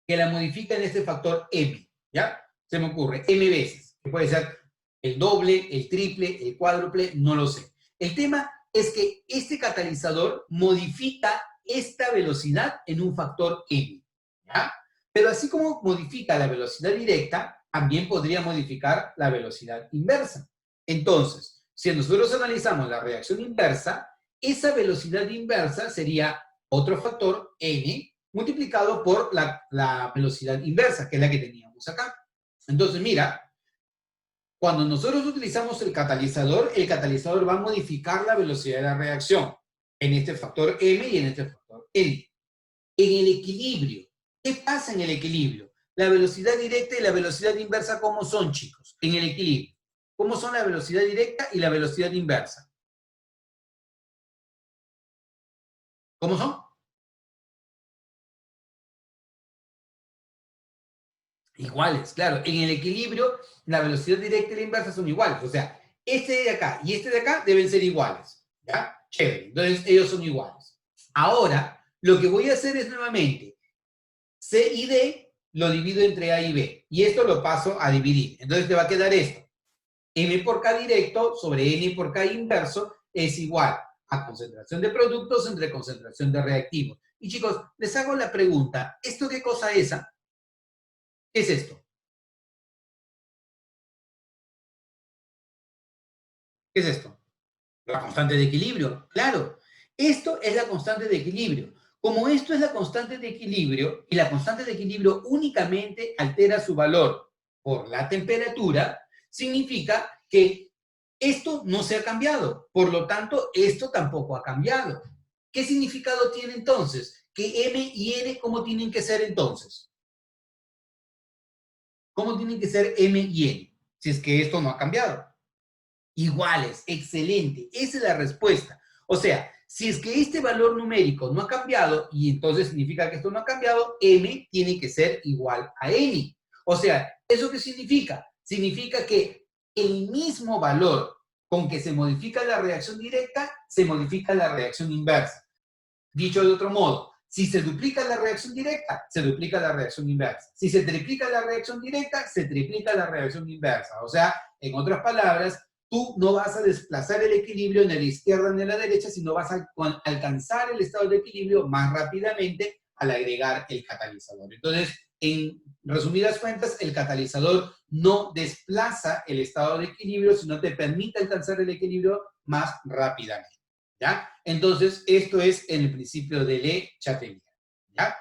que la modifica en este factor m, ¿ya? Se me ocurre, m veces, que puede ser el doble, el triple, el cuádruple, no lo sé. El tema es que este catalizador modifica esta velocidad en un factor m, ¿ya? Pero así como modifica la velocidad directa, también podría modificar la velocidad inversa. Entonces, si nosotros analizamos la reacción inversa, esa velocidad inversa sería otro factor n multiplicado por la velocidad inversa, que es la que teníamos acá. Entonces, mira, cuando nosotros utilizamos el catalizador va a modificar la velocidad de la reacción en este factor m y en este factor n. En el equilibrio, ¿qué pasa en el equilibrio? La velocidad directa y la velocidad inversa, ¿cómo son, chicos? En el equilibrio. ¿Cómo son la velocidad directa y la velocidad inversa? ¿Cómo son? Iguales, claro. En el equilibrio, la velocidad directa y la inversa son iguales. O sea, este de acá y este de acá deben ser iguales. ¿Ya? Chévere. Entonces, ellos son iguales. Ahora, lo que voy a hacer es nuevamente, C y D lo divido entre A y B. Y esto lo paso a dividir. Entonces, te va a quedar esto. M por K directo sobre N por K inverso es igual a concentración de productos entre concentración de reactivos. Y chicos, les hago la pregunta. ¿Esto qué cosa es? ¿Qué es esto? ¿Qué es esto? La constante de equilibrio. Claro, esto es la constante de equilibrio. Como esto es la constante de equilibrio, y la constante de equilibrio únicamente altera su valor por la temperatura, significa que esto no se ha cambiado. Por lo tanto, esto tampoco ha cambiado. ¿Qué significado tiene entonces? Que M y N, ¿cómo tienen que ser entonces? ¿Cómo tienen que ser M y N? Si es que esto no ha cambiado. Iguales, excelente. Esa es la respuesta. O sea, si es que este valor numérico no ha cambiado, y entonces significa que esto no ha cambiado, m tiene que ser igual a n. O sea, ¿eso qué significa? Significa que el mismo valor con que se modifica la reacción directa, se modifica la reacción inversa. Dicho de otro modo, Si se duplica la reacción directa, se duplica la reacción inversa. Si se triplica la reacción directa, se triplica la reacción inversa. O sea, en otras palabras, tú no vas a desplazar el equilibrio ni a la izquierda ni a la derecha, sino vas a alcanzar el estado de equilibrio más rápidamente al agregar el catalizador. Entonces, en resumidas cuentas, el catalizador no desplaza el estado de equilibrio, sino te permite alcanzar el equilibrio más rápidamente. ¿Ya? Entonces, esto es el principio de Le Chatelier. ¿Ya?